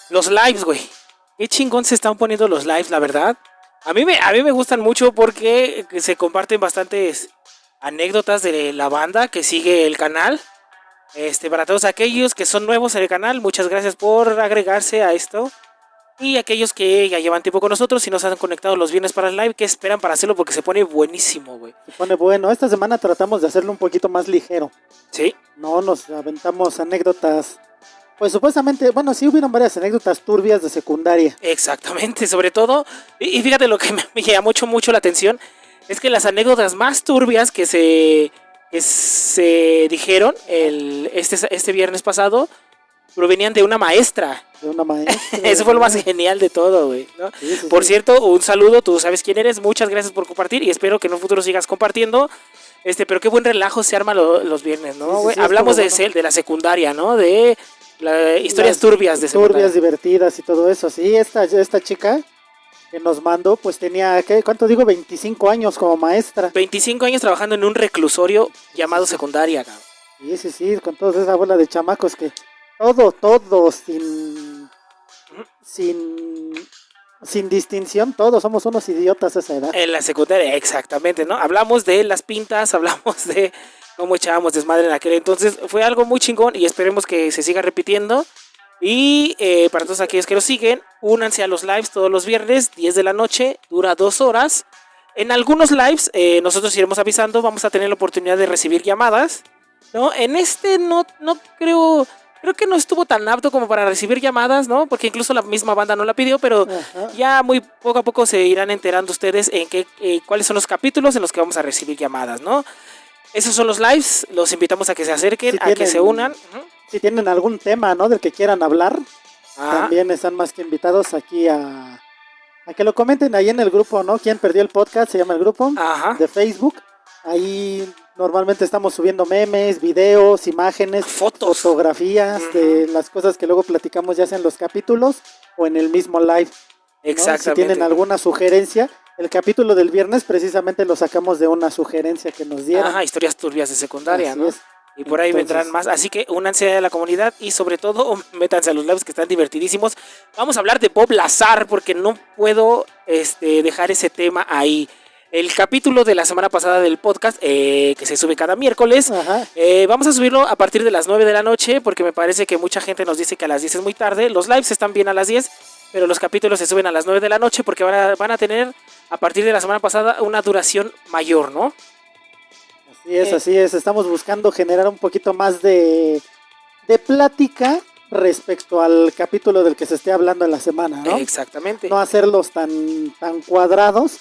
Los lives, güey. Qué chingón se están poniendo los lives, la verdad. A mí me gustan mucho porque se comparten bastantes anécdotas de la banda que sigue el canal. Para todos aquellos que son nuevos en el canal, muchas gracias por agregarse a esto. Y aquellos que ya llevan tiempo con nosotros y nos han conectado los viernes para el live, que esperan para hacerlo porque se pone buenísimo, güey. Se pone bueno. Esta semana tratamos de hacerlo un poquito más ligero. Sí. No nos aventamos anécdotas. Pues supuestamente, bueno, sí hubieron varias anécdotas turbias de secundaria. Exactamente, sobre todo. Y fíjate lo que me llamó mucho la atención. Es que las anécdotas más turbias que se dijeron este viernes pasado provenían de una maestra. De una maestra. Eso fue lo más genial de todo, güey, ¿no? Sí, sí, por sí. cierto, un saludo, tú sabes quién eres, muchas gracias por compartir y espero que en un futuro sigas compartiendo. Pero qué buen relajo se arma los viernes, ¿no, güey? Sí, Hablamos de bueno. de la secundaria, ¿no? De historias turbias de secundaria. Turbias, divertidas y todo eso. Sí, esta chica que nos mandó, pues tenía, ¿cuánto digo? 25 años como maestra. 25 años trabajando en un reclusorio llamado secundaria, cabrón. Sí, con toda esa bola de chamacos que todo, sin distinción, todos somos unos idiotas a esa edad. En la secundaria, exactamente, ¿no? Hablamos de las pintas, hablamos de cómo echábamos desmadre en aquel entonces. Fue algo muy chingón y esperemos que se siga repitiendo. Y para todos aquellos que nos siguen, únanse a los lives todos los viernes, 10 de la noche, dura 2 horas. En algunos lives nosotros iremos avisando, vamos a tener la oportunidad de recibir llamadas, ¿no? En no creo que no estuvo tan apto como para recibir llamadas, ¿no? Porque incluso la misma banda no la pidió, pero Ajá. ya muy poco a poco se irán enterando ustedes en cuáles son los capítulos en los que vamos a recibir llamadas, ¿no? Esos son los lives, los invitamos a que se acerquen, a que se unan. Si tienen algún tema, ¿no? Del que quieran hablar, Ajá. también están más que invitados aquí a que lo comenten ahí en el grupo, ¿no? ¿Quién perdió el podcast? Se llama el grupo. Ajá. De Facebook. Ahí normalmente estamos subiendo memes, videos, imágenes, fotografías de las cosas que luego platicamos ya sea en los capítulos o en el mismo live, ¿no? Exactamente. Si tienen alguna sugerencia, el capítulo del viernes precisamente lo sacamos de una sugerencia que nos dieron. Ajá, historias turbias de secundaria, Así ¿no? es. Y por ahí vendrán más. Así que únanse a la comunidad y sobre todo métanse a los lives que están divertidísimos. Vamos a hablar de Bob Lazar porque no puedo dejar ese tema ahí. El capítulo de la semana pasada del podcast, que se sube cada miércoles, vamos a subirlo a partir de las 9 de la noche porque me parece que mucha gente nos dice que a las 10 es muy tarde. Los lives están bien a las 10, pero los capítulos se suben a las 9 de la noche porque van a tener a partir de la semana pasada una duración mayor, ¿no? Así es. Estamos buscando generar un poquito más de plática respecto al capítulo del que se esté hablando en la semana, ¿no? Exactamente. No hacerlos tan cuadrados,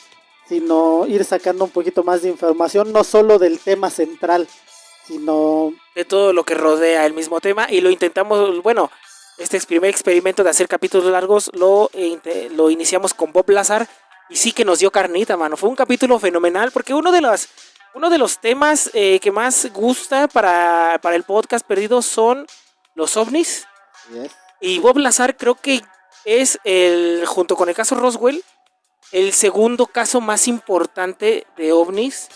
sino ir sacando un poquito más de información, no solo del tema central, sino de todo lo que rodea el mismo tema. Y lo intentamos, bueno, este primer experimento de hacer capítulos largos lo iniciamos con Bob Lazar y sí que nos dio carnita, mano. Fue un capítulo fenomenal porque uno de los temas que más gusta para el podcast perdido son los ovnis. Yes. Y Bob Lazar creo que es junto con el caso Roswell, el segundo caso más importante de ovnis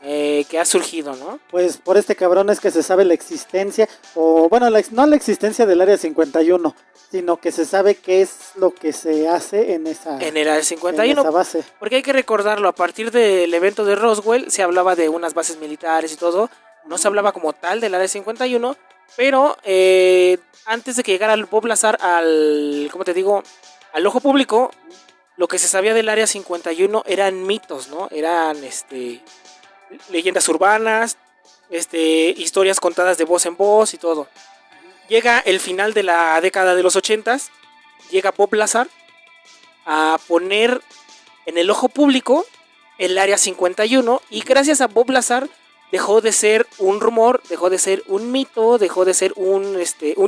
que ha surgido, ¿no? Pues por este cabrón es que se sabe la existencia, o bueno, no la existencia del Área 51, sino que se sabe qué es lo que se hace en el Área 51, en esa base. Porque hay que recordarlo, a partir del evento de Roswell se hablaba de unas bases militares y todo, no se hablaba como tal del Área 51, pero antes de que llegara Bob Lazar al ojo público, lo que se sabía del Área 51 eran mitos, ¿no? Eran leyendas urbanas, historias contadas de voz en voz y todo. Llega el final de la década de los 80s, llega Bob Lazar a poner en el ojo público el Área 51 y gracias a Bob Lazar dejó de ser un rumor, dejó de ser un mito, dejó de ser un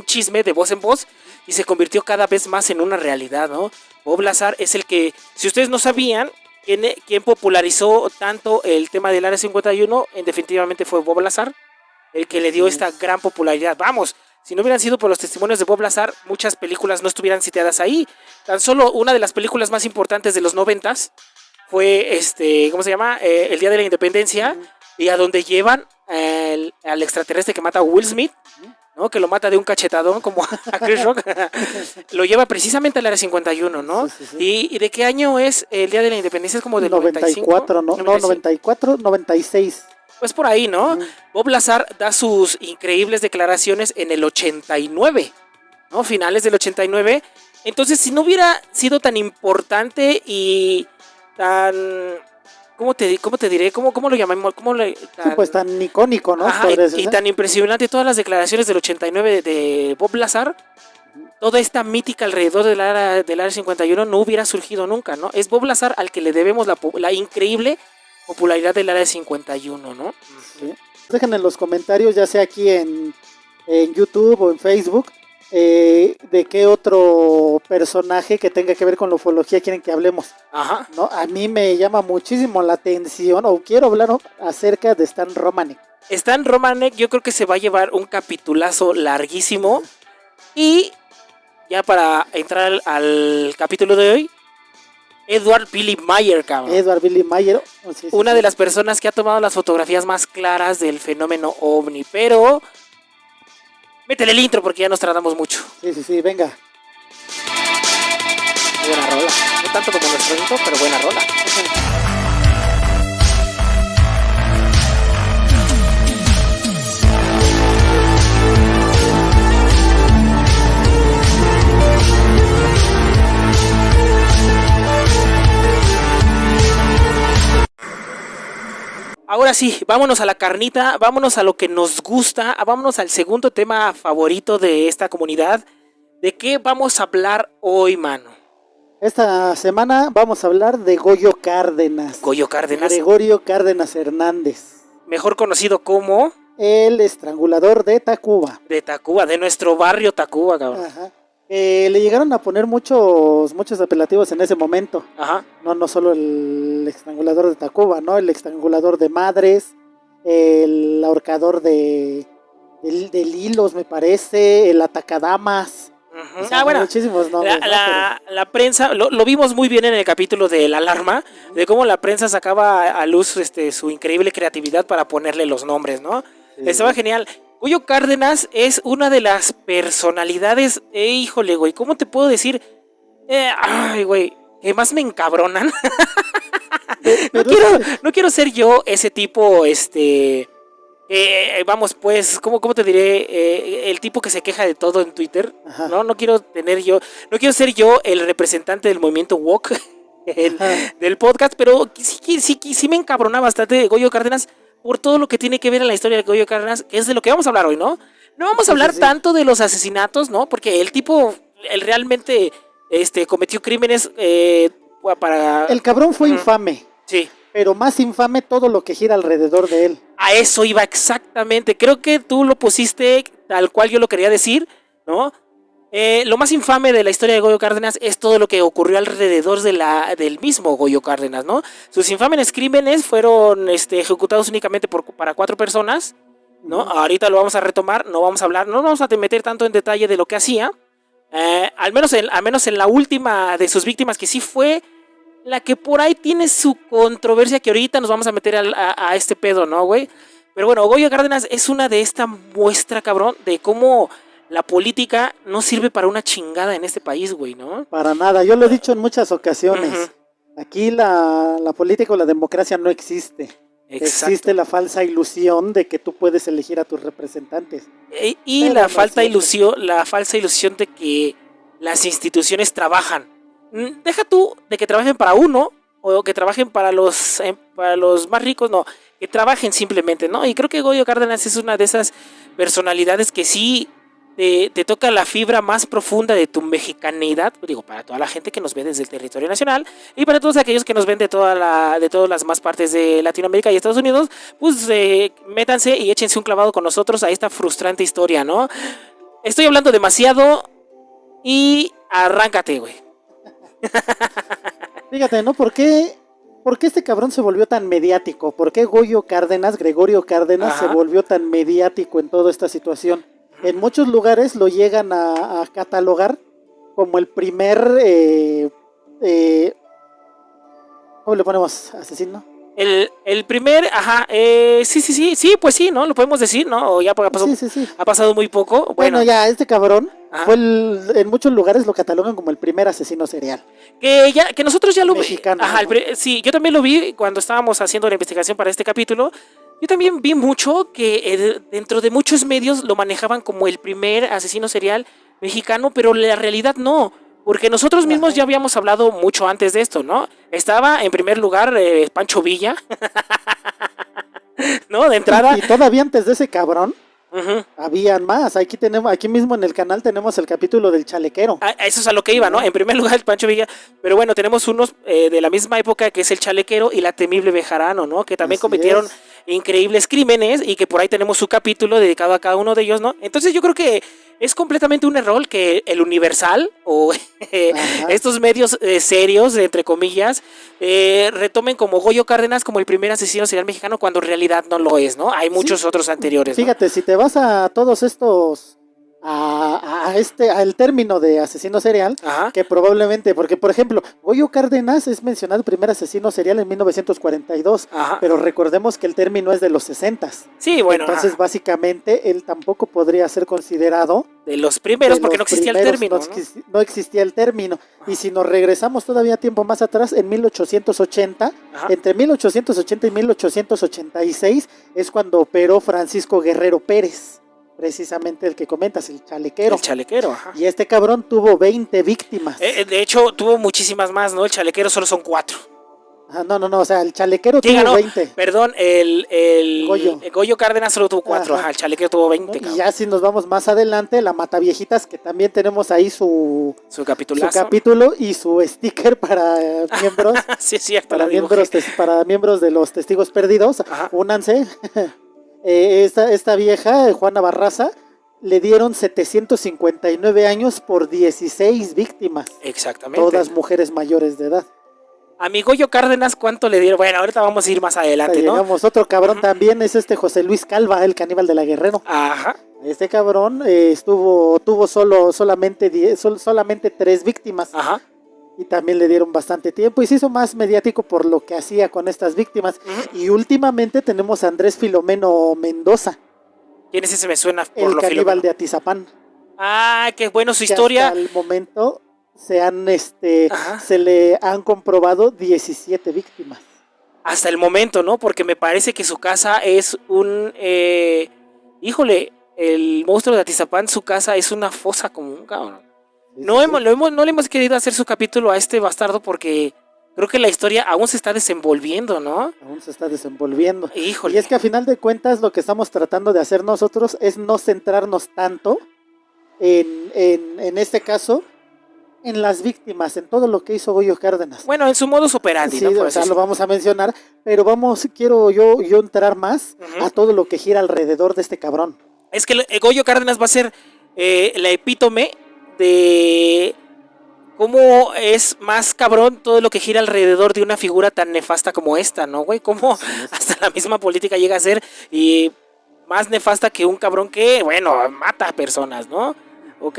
chisme de voz en voz y se convirtió cada vez más en una realidad, ¿no? Bob Lazar es el que, si ustedes no sabían, quien popularizó tanto el tema del Área 51, definitivamente fue Bob Lazar, el que le dio esta gran popularidad. Vamos, si no hubieran sido por los testimonios de Bob Lazar, muchas películas no estuvieran citadas ahí. Tan solo una de las películas más importantes de los 90s fue, ¿cómo se llama? El Día de la Independencia, y a donde llevan al extraterrestre que mata a Will Smith, ¿no? Que lo mata de un cachetadón como a Chris Rock. Lo lleva precisamente al área 51, ¿no? Sí. ¿Y de qué año es el Día de la Independencia? Es como del 94, 95? No, 94, 96. Pues por ahí, ¿no? Bob Lazar da sus increíbles declaraciones en el 89, ¿no? Finales del 89. Entonces, si no hubiera sido tan importante y tan... ¿Cómo te diré? ¿Cómo lo llamamos? Pues tan icónico, ¿no? Ajá, y tan impresionante todas las declaraciones del 89 de Bob Lazar. Toda esta mítica alrededor del área 51 no hubiera surgido nunca, ¿no? Es Bob Lazar al que le debemos la increíble popularidad del área 51, ¿no? Sí. Dejen en los comentarios, ya sea aquí en YouTube o en Facebook, de qué otro personaje que tenga que ver con la ufología quieren que hablemos. Ajá. ¿No? A mí me llama muchísimo la atención, o quiero hablar acerca de Stan Romanek. Stan Romanek yo creo que se va a llevar un capitulazo larguísimo. Y ya para entrar al capítulo de hoy, Edward Billy Mayer, cabrón. Edward Billy Mayer. Una de las personas que ha tomado las fotografías más claras del fenómeno OVNI, pero... Métele el intro porque ya nos tratamos mucho. Sí, venga. Buena rola. No tanto como nuestro intro, pero buena rola. Ahora sí, vámonos a la carnita, vámonos a lo que nos gusta, vámonos al segundo tema favorito de esta comunidad. ¿De qué vamos a hablar hoy, mano? Esta semana vamos a hablar de Goyo Cárdenas. Goyo Cárdenas. Gregorio Cárdenas Hernández. Mejor conocido como... El estrangulador de Tacuba. De Tacuba, de nuestro barrio Tacuba, cabrón. Ajá. Le llegaron a poner muchos apelativos en ese momento. Ajá. No solo el estrangulador de Tacuba, ¿no? El estrangulador de madres, el ahorcador de hilos, me parece, el atacadamas. O sea, bueno, muchísimos nombres. La prensa, lo vimos muy bien en el capítulo de La Alarma, de cómo la prensa sacaba a luz su increíble creatividad para ponerle los nombres, ¿no? Sí. Estaba genial. Goyo Cárdenas es una de las personalidades, híjole, güey, ¿cómo te puedo decir? Ay, güey, que más me encabronan. No quiero ser yo ese tipo, vamos, pues, ¿cómo te diré? El tipo que se queja de todo en Twitter. Ajá. No quiero ser yo el representante del movimiento woke del podcast, pero sí me encabronaba bastante Goyo Cárdenas por todo lo que tiene que ver en la historia de Goyo Cárdenas, que es de lo que vamos a hablar hoy, ¿no? No vamos a hablar tanto de los asesinatos, ¿no? Porque el tipo, él realmente cometió crímenes para... El cabrón fue infame. Sí. Pero más infame todo lo que gira alrededor de él. A eso iba exactamente. Creo que tú lo pusiste tal cual yo lo quería decir, ¿no? Lo más infame de la historia de Goyo Cárdenas es todo lo que ocurrió alrededor del mismo Goyo Cárdenas, ¿no? Sus infames crímenes fueron ejecutados únicamente para 4 personas, ¿no? Ahorita lo vamos a retomar, no vamos a meter tanto en detalle de lo que hacía. Al menos en la última de sus víctimas, que sí fue la que por ahí tiene su controversia, que ahorita nos vamos a meter a este pedo, ¿no, güey? Pero bueno, Goyo Cárdenas es una de esta muestra, cabrón, de cómo la política no sirve para una chingada en este país, güey, ¿no? Para nada, yo lo he dicho en muchas ocasiones. Aquí la política o la democracia no existe. Exacto. Existe la falsa ilusión de que tú puedes elegir a tus representantes. Y la falsa ilusión de que las instituciones trabajan. Deja tú de que trabajen para uno o que trabajen para los más ricos, no, que trabajen simplemente, ¿no? Y creo que Goyo Cárdenas es una de esas personalidades que sí te toca la fibra más profunda de tu mexicanidad, digo, para toda la gente que nos ve desde el territorio nacional y para todos aquellos que nos ven de todas las más partes de Latinoamérica y Estados Unidos, pues métanse y échense un clavado con nosotros a esta frustrante historia, ¿no? Estoy hablando demasiado y arráncate, güey. Fíjate, ¿no? ¿Por qué este cabrón se volvió tan mediático? ¿Por qué Gregorio Cárdenas se volvió tan mediático en toda esta situación? En muchos lugares lo llegan a catalogar como el primer... ¿cómo le ponemos? ¿Asesino? El primer, sí, pues sí, ¿no? Lo podemos decir, ¿no? O ya pasó, sí. Ha pasado muy poco. Bueno, ya, este cabrón fue en muchos lugares lo catalogan como el primer asesino serial. Que nosotros ya lo mexicano, ajá, ¿no? Sí, yo también lo vi cuando estábamos haciendo la investigación para este capítulo. Yo también vi mucho que dentro de muchos medios lo manejaban como el primer asesino serial mexicano, pero la realidad no. Porque nosotros mismos ya habíamos hablado mucho antes de esto, ¿no? Estaba en primer lugar Pancho Villa, ¿no? De entrada. Y todavía antes de ese cabrón, habían más. Aquí mismo en el canal tenemos el capítulo del chalequero. Eso es a lo que iba, ¿no? En primer lugar el Pancho Villa, pero bueno, tenemos unos de la misma época que es el chalequero y la temible Bejarano, ¿no? Que también cometieron increíbles crímenes y que por ahí tenemos su capítulo dedicado a cada uno de ellos, ¿no? Entonces yo creo que es completamente un error que el Universal o estos medios serios, entre comillas, retomen como Goyo Cárdenas como el primer asesino serial mexicano cuando en realidad no lo es, ¿no? Hay muchos otros anteriores, ¿no? Fíjate, si te vas a todos estos al término de asesino serial, que probablemente, porque por ejemplo, Goyo Cárdenas es mencionado el primer asesino serial en 1942, pero recordemos que el término es de los 60s. Sí, bueno. Entonces, básicamente, él tampoco podría ser considerado de los primeros, porque no existía el término. No existía el término. Y si nos regresamos todavía tiempo más atrás, en 1880, entre 1880 y 1886, es cuando operó Francisco Guerrero Pérez. Precisamente el que comentas, el chalequero. El chalequero, ajá. Y este cabrón tuvo 20 víctimas. De hecho, tuvo muchísimas más, ¿no? El chalequero solo son 4. No, o sea, el chalequero tuvo 20. Perdón, el Goyo Cárdenas solo tuvo 4, el chalequero tuvo 20. Y ya si nos vamos más adelante, la Mataviejitas, que también tenemos ahí su capítulo y su sticker para miembros. Sí, es cierto. Para miembros de los testigos perdidos. Únanse. Esta vieja, Juana Barraza, le dieron 759 años por 16 víctimas. Exactamente. Todas mujeres mayores de edad. A mi Goyo Cárdenas, ¿cuánto le dieron? Bueno, ahorita vamos a ir más adelante, ¿no? Digamos, otro cabrón también es José Luis Calva, el caníbal de la Guerrero. Ajá. Este cabrón tuvo solamente 3 víctimas. Ajá. Y también le dieron bastante tiempo y se hizo más mediático por lo que hacía con estas víctimas. Y últimamente tenemos a Andrés Filomeno Mendoza. ¿Quién es ese? Me suena por el caníbal de Atizapán. Qué bueno su historia. Hasta el momento se le han comprobado 17 víctimas. Hasta el momento, ¿no? Porque me parece que su casa es un... híjole, el monstruo de Atizapán, su casa es una fosa común, cabrón. No le hemos querido hacer su capítulo a este bastardo porque creo que la historia aún se está desenvolviendo, ¿no? Aún se está desenvolviendo. Híjole. Y es que a final de cuentas lo que estamos tratando de hacer nosotros es no centrarnos tanto en este caso en las víctimas, en todo lo que hizo Goyo Cárdenas. Bueno, en su modus operandi, sí, ¿no? O sea, lo vamos a mencionar, pero quiero yo entrar más a todo lo que gira alrededor de este cabrón. Es que Goyo Cárdenas va a ser la epítome de cómo es más cabrón todo lo que gira alrededor de una figura tan nefasta como esta, ¿no, güey? Cómo hasta la misma política llega a ser y más nefasta que un cabrón que, bueno, mata a personas, ¿no? Ok.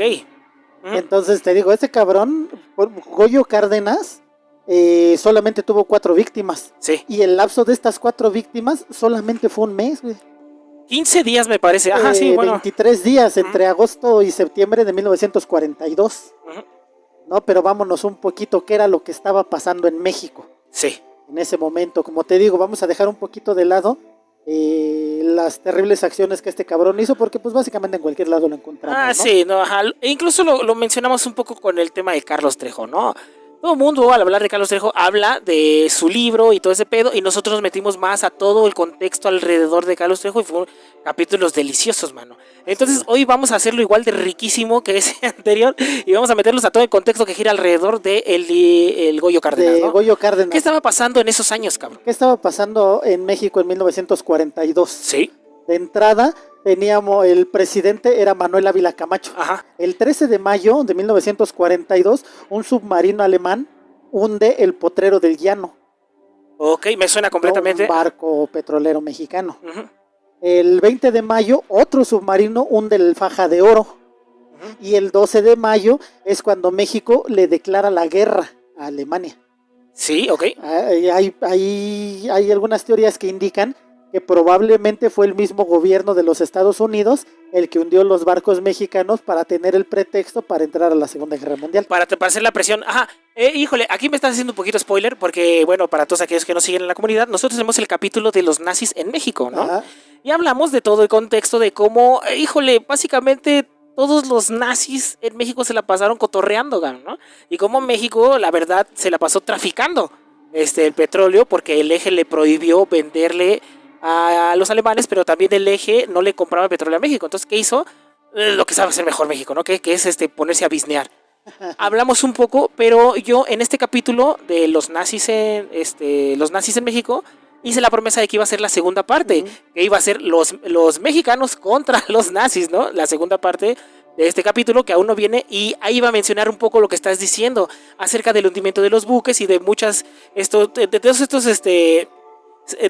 Entonces te digo, este cabrón, Goyo Cárdenas, solamente tuvo 4 víctimas. Sí. Y el lapso de estas 4 víctimas solamente fue un mes, güey. 15 días me parece. Sí, bueno. 23 días entre agosto y septiembre de 1942. No, pero vámonos un poquito, ¿qué era lo que estaba pasando en México? Sí. En ese momento, como te digo, vamos a dejar un poquito de lado las terribles acciones que este cabrón hizo, porque pues básicamente en cualquier lado lo encontramos, ¿no? Sí, no, e incluso lo mencionamos un poco con el tema de Carlos Trejo, ¿no? Todo el mundo al hablar de Carlos Trejo habla de su libro y todo ese pedo, y nosotros nos metimos más a todo el contexto alrededor de Carlos Trejo y fueron capítulos deliciosos, mano. Entonces hoy vamos a hacerlo igual de riquísimo que ese anterior y vamos a meterlos a todo el contexto que gira alrededor de el Goyo Cárdenas, ¿no? Goyo Cárdenas. ¿Qué estaba pasando en esos años, cabrón? ¿Qué estaba pasando en México en 1942? Sí. De entrada, el presidente era Manuel Ávila Camacho. El 13 de mayo de 1942, un submarino alemán hunde el Potrero del Llano. Ok, me suena completamente. Un barco petrolero mexicano. El 20 de mayo, otro submarino hunde el Faja de Oro. Y el 12 de mayo es cuando México le declara la guerra a Alemania. Sí, ok. Hay algunas teorías que indican que probablemente fue el mismo gobierno de los Estados Unidos el que hundió los barcos mexicanos para tener el pretexto para entrar a la Segunda Guerra Mundial. Para hacer la presión. Ajá. Híjole, aquí me estás haciendo un poquito spoiler porque, bueno, para todos aquellos que nos siguen en la comunidad, nosotros tenemos el capítulo de los nazis en México, ¿no? Ajá. Y hablamos de todo el contexto de cómo, híjole, básicamente todos los nazis en México se la pasaron cotorreando, ¿no? Y cómo México, la verdad, se la pasó traficando el petróleo porque el eje le prohibió venderle a los alemanes, pero también el eje no le compraba petróleo a México. Entonces, ¿qué hizo? Lo que sabe hacer mejor México, ¿no? Que es ponerse a biznear. Hablamos un poco, pero yo en este capítulo de los nazis en México hice la promesa de que iba a ser la segunda parte, que iba a ser los mexicanos contra los nazis, ¿no? La segunda parte de este capítulo que aún no viene, y ahí iba a mencionar un poco lo que estás diciendo acerca del hundimiento de los buques y de muchas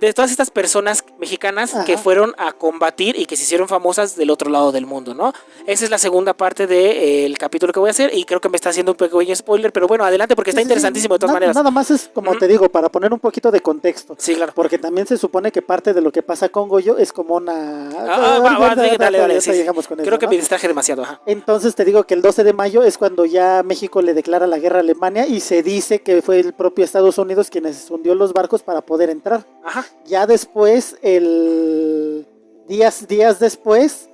de todas estas personas mexicanas que fueron a combatir y que se hicieron famosas del otro lado del mundo, ¿no? Esa es la segunda parte del capítulo que voy a hacer y creo que me está haciendo un pequeño spoiler, pero bueno, adelante porque está interesantísimo de todas maneras. Nada más es como te digo, para poner un poquito de contexto. Sí, claro. Porque también se supone que parte de lo que pasa con Goyo es como una... Dale, sí. Llegamos con creo eso, que ¿no? me distraje demasiado. Ajá. Entonces te digo que el 12 de mayo es cuando ya México le declara la guerra a Alemania y se dice que fue el propio Estados Unidos quienes hundió los barcos para poder entrar. Ajá. Ya después, días después,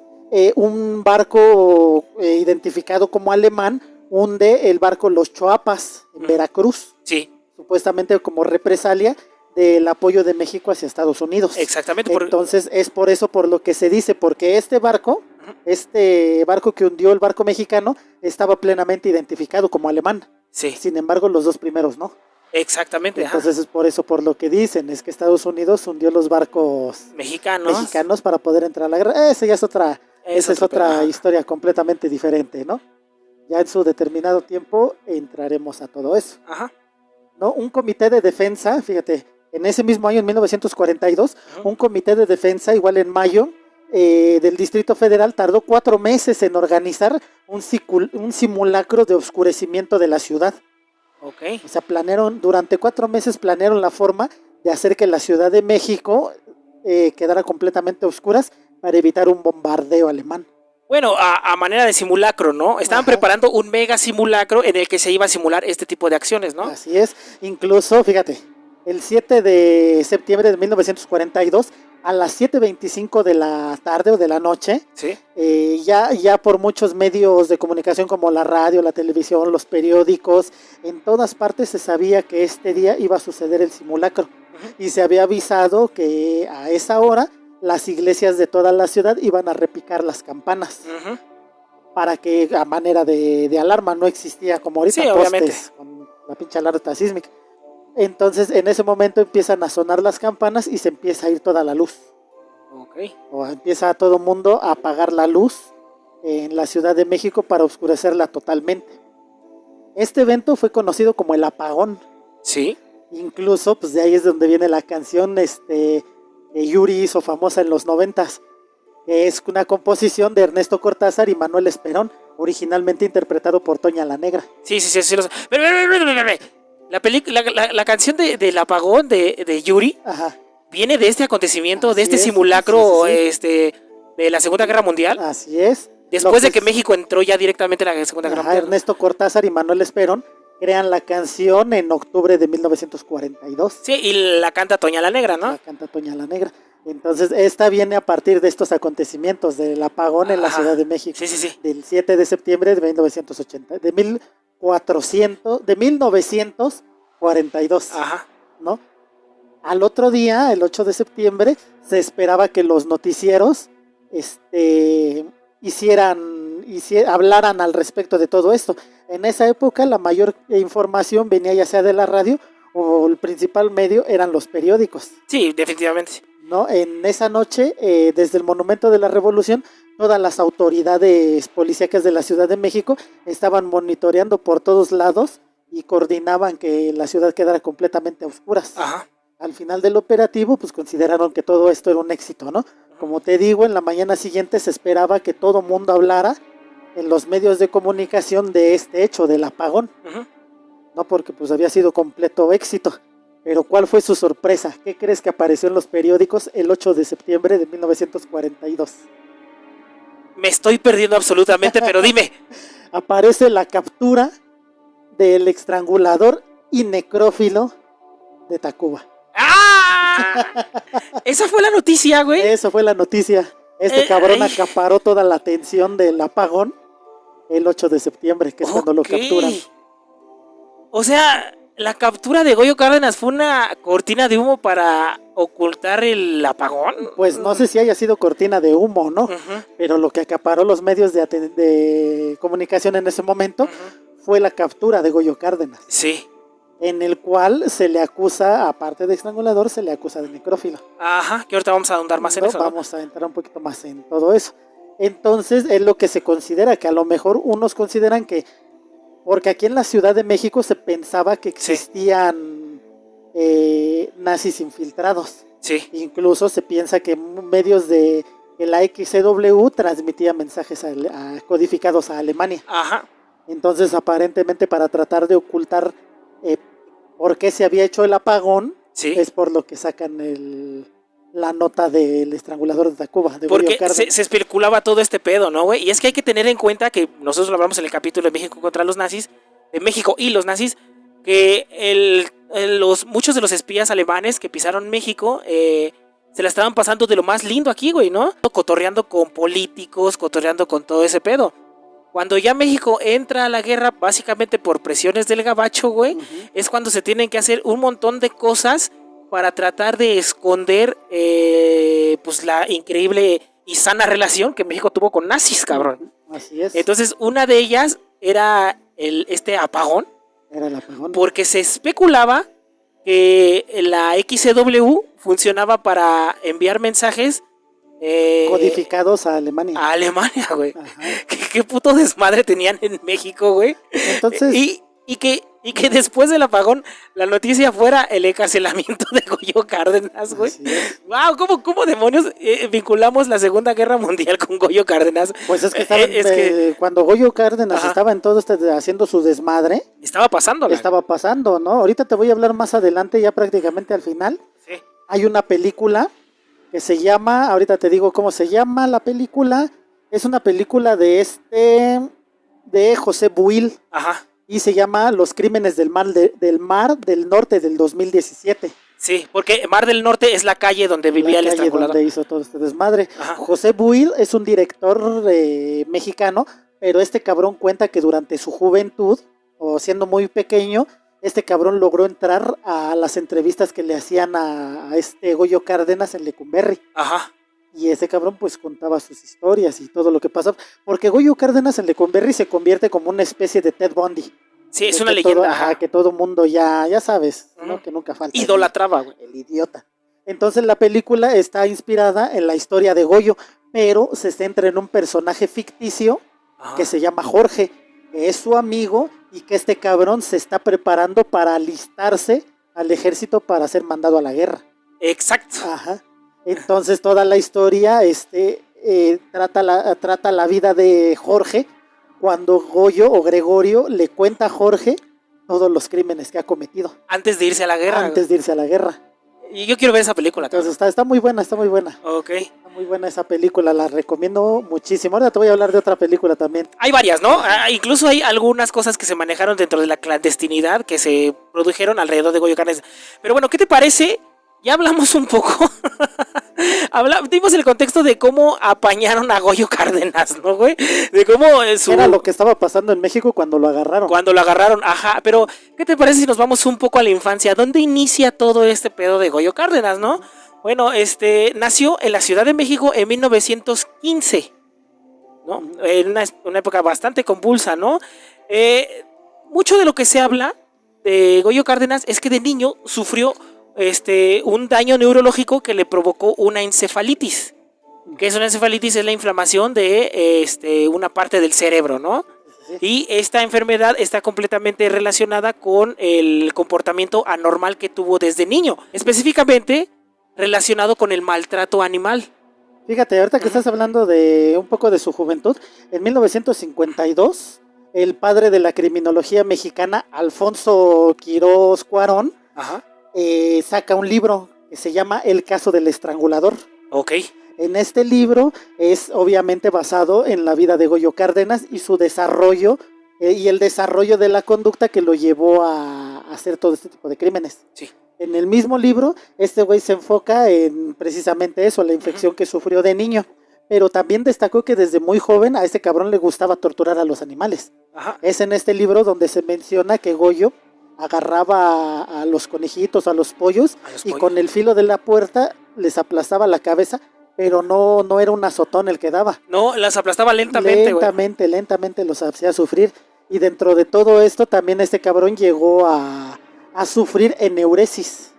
un barco identificado como alemán hunde el barco Los Choapas en Veracruz. Sí. Supuestamente como represalia del apoyo de México hacia Estados Unidos. Exactamente. Entonces es por eso por lo que se dice, porque este barco que hundió el barco mexicano estaba plenamente identificado como alemán. Sí. Sin embargo, los dos primeros no. Exactamente. Entonces es por eso por lo que dicen, es que Estados Unidos hundió los barcos mexicanos para poder entrar a la guerra. Esa es otra historia completamente diferente, ¿no? Ya en su determinado tiempo entraremos a todo eso. Ajá. ¿No? Un comité de defensa, fíjate, en ese mismo año, en 1942, un comité de defensa, igual en mayo, del Distrito Federal, tardó 4 meses en organizar un simulacro de oscurecimiento de la ciudad. Okay. O sea, durante 4 meses planearon la forma de hacer que la Ciudad de México quedara completamente a oscuras para evitar un bombardeo alemán. Bueno, a manera de simulacro, ¿no? Estaban preparando un mega simulacro en el que se iba a simular este tipo de acciones, ¿no? Así es. Incluso, fíjate, el 7 de septiembre de 1942, a las 7:25 de la tarde o de la noche, ¿sí? Ya por muchos medios de comunicación como la radio, la televisión, los periódicos, en todas partes se sabía que este día iba a suceder el simulacro. Y se había avisado que a esa hora las iglesias de toda la ciudad iban a repicar las campanas. Para que a manera de alarma, no existía como ahorita postes obviamente con la pinche alerta sísmica. Entonces en ese momento empiezan a sonar las campanas y se empieza a ir toda la luz. Okay. O empieza todo el mundo a apagar la luz en la Ciudad de México para oscurecerla totalmente. Este evento fue conocido como el apagón. Sí. Incluso pues de ahí es donde viene la canción que Yuri hizo famosa en los 90s, que es una composición de Ernesto Cortázar y Manuel Esperón, originalmente interpretado por Toña la Negra. Sí. Pero, la canción del apagón de Yuri viene de este acontecimiento, de este simulacro de la Segunda Guerra Mundial. Así es. Después de que México entró ya directamente a la Segunda Guerra Mundial. Ernesto Cortázar y Manuel Esperón crean la canción en octubre de 1942. Sí, y la canta Toña la Negra, ¿no? La canta Toña la Negra. Entonces, esta viene a partir de estos acontecimientos del apagón en la Ciudad de México. Sí. Del 7 de septiembre de 1980, de 1942. ¿No? Al otro día, el 8 de septiembre, se esperaba que los noticieros hablaran al respecto de todo esto. En esa época la mayor información venía ya sea de la radio o el principal medio eran los periódicos. Sí, definitivamente. ¿No? En esa noche, desde el Monumento de la Revolución, todas las autoridades policíacas de la Ciudad de México estaban monitoreando por todos lados y coordinaban que la ciudad quedara completamente a oscuras. Al final del operativo, pues consideraron que todo esto era un éxito, ¿no? Como te digo, en la mañana siguiente se esperaba que todo mundo hablara en los medios de comunicación de este hecho, del apagón. ¿no? Porque pues había sido completo éxito. Pero ¿cuál fue su sorpresa? ¿Qué crees que apareció en los periódicos el 8 de septiembre de 1942? Me estoy perdiendo absolutamente, pero dime. Aparece la captura del estrangulador y necrófilo de Tacuba. ¡Ah! Esa fue la noticia, güey. Esa fue la noticia. Cabrón acaparó toda la atención del apagón el 8 de septiembre, que es cuando lo capturan. O sea, la captura de Goyo Cárdenas fue una cortina de humo para ocultar el apagón. Pues no sé si haya sido cortina de humo, ¿no? Pero lo que acaparó los medios de comunicación en ese momento fue la captura de Goyo Cárdenas. Sí. En el cual se le acusa, aparte de estrangulador, se le acusa de necrófilo. Ajá, que ahorita vamos a ahondar más en eso, ¿no? Vamos a entrar un poquito más en todo eso. Entonces, es lo que se considera, que a lo mejor unos consideran que, porque aquí en la Ciudad de México se pensaba que existían nazis infiltrados. Sí. Incluso se piensa que medios de la XCW transmitían mensajes codificados a Alemania. Ajá. Entonces, aparentemente, para tratar de ocultar por qué se había hecho el apagón, es por lo que sacan la nota del estrangulador de Tacuba. Porque se especulaba todo este pedo, ¿no, güey? Y es que hay que tener en cuenta que nosotros lo hablamos en el capítulo de México contra los nazis, de México y los nazis, que muchos de los espías alemanes que pisaron México se la estaban pasando de lo más lindo aquí, güey, ¿no? Cotorreando con políticos, cotorreando con todo ese pedo. Cuando ya México entra a la guerra, básicamente por presiones del gabacho, güey, es cuando se tienen que hacer un montón de cosas para tratar de esconder pues la increíble y sana relación que México tuvo con nazis, cabrón. Así es. Entonces, una de ellas era este apagón. Era el apagón. Porque se especulaba que la XCW funcionaba para enviar mensajes codificados a Alemania. A Alemania, güey. ¿Qué puto desmadre tenían en México, güey? Entonces... Y que después del apagón la noticia fuera el encarcelamiento de Goyo Cárdenas, güey. Wow, ¿cómo demonios vinculamos la Segunda Guerra Mundial con Goyo Cárdenas? Pues es que, cuando Goyo Cárdenas estaba en todo haciendo su desmadre, estaba pasando, ¿no? Ahorita te voy a hablar más adelante, ya prácticamente al final. Sí. Hay una película que se llama, ahorita te digo cómo se llama la película. Es una película de José Buil. Ajá. Y se llama Los Crímenes del Mar del Norte del 2017. Sí, porque Mar del Norte es la calle donde vivía el estrangulador. Donde hizo todo este desmadre. Ajá. José Buil es un director mexicano, pero este cabrón cuenta que durante su juventud, o siendo muy pequeño, este cabrón logró entrar a las entrevistas que le hacían a este Goyo Cárdenas en Lecumberri. Ajá. Y ese cabrón pues contaba sus historias y todo lo que pasaba. Porque Goyo Cárdenas en Lecumberri se convierte como una especie de Ted Bundy. Sí, es una leyenda. Que todo mundo ya sabes, ¿no? Que nunca falta. Idolatraba, güey. El idiota. Entonces la película está inspirada en la historia de Goyo, pero se centra en un personaje ficticio que se llama Jorge, que es su amigo y que este cabrón se está preparando para alistarse al ejército para ser mandado a la guerra. Exacto. Ajá. Entonces toda la historia trata la vida de Jorge cuando Goyo o Gregorio le cuenta a Jorge todos los crímenes que ha cometido. Antes de irse a la guerra. Y yo quiero ver esa película. Entonces está muy buena, Ok. Está muy buena esa película, la recomiendo muchísimo. Ahora te voy a hablar de otra película también. Hay varias, ¿no? Incluso hay algunas cosas que se manejaron dentro de la clandestinidad que se produjeron alrededor de Goyo Cárdenas. Pero bueno, ¿qué te parece? Ya hablamos un poco. Dimos el contexto de cómo apañaron a Goyo Cárdenas, ¿no, güey? De cómo era lo que estaba pasando en México cuando lo agarraron. Ajá. Pero, ¿qué te parece si nos vamos un poco a la infancia? ¿Dónde inicia todo este pedo de Goyo Cárdenas, no? Bueno, nació en la Ciudad de México en 1915, ¿no? En una época bastante convulsa, ¿no? Mucho de lo que se habla de Goyo Cárdenas es que de niño sufrió un daño neurológico que le provocó una encefalitis. ¿Qué es una encefalitis? Es la inflamación de una parte del cerebro, ¿no? Y esta enfermedad está completamente relacionada con el comportamiento anormal que tuvo desde niño, específicamente relacionado con el maltrato animal. Fíjate, ahorita que estás hablando de un poco de su juventud, en 1952 el padre de la criminología mexicana, Alfonso Quirós Cuarón, saca un libro que se llama El caso del estrangulador. Ok. En este libro es obviamente basado en la vida de Goyo Cárdenas y su desarrollo y el desarrollo de la conducta que lo llevó a hacer todo este tipo de crímenes. Sí. En el mismo libro, este güey se enfoca en precisamente eso, la infección que sufrió de niño. Pero también destacó que desde muy joven a este cabrón le gustaba torturar a los animales. Es en este libro donde se menciona que Goyo agarraba a los conejitos, a los pollos, y con el filo de la puerta les aplastaba la cabeza, pero no era un azotón el que daba. No, las aplastaba lentamente, Lentamente los hacía sufrir. Y dentro de todo esto también este cabrón llegó a sufrir eneuresis.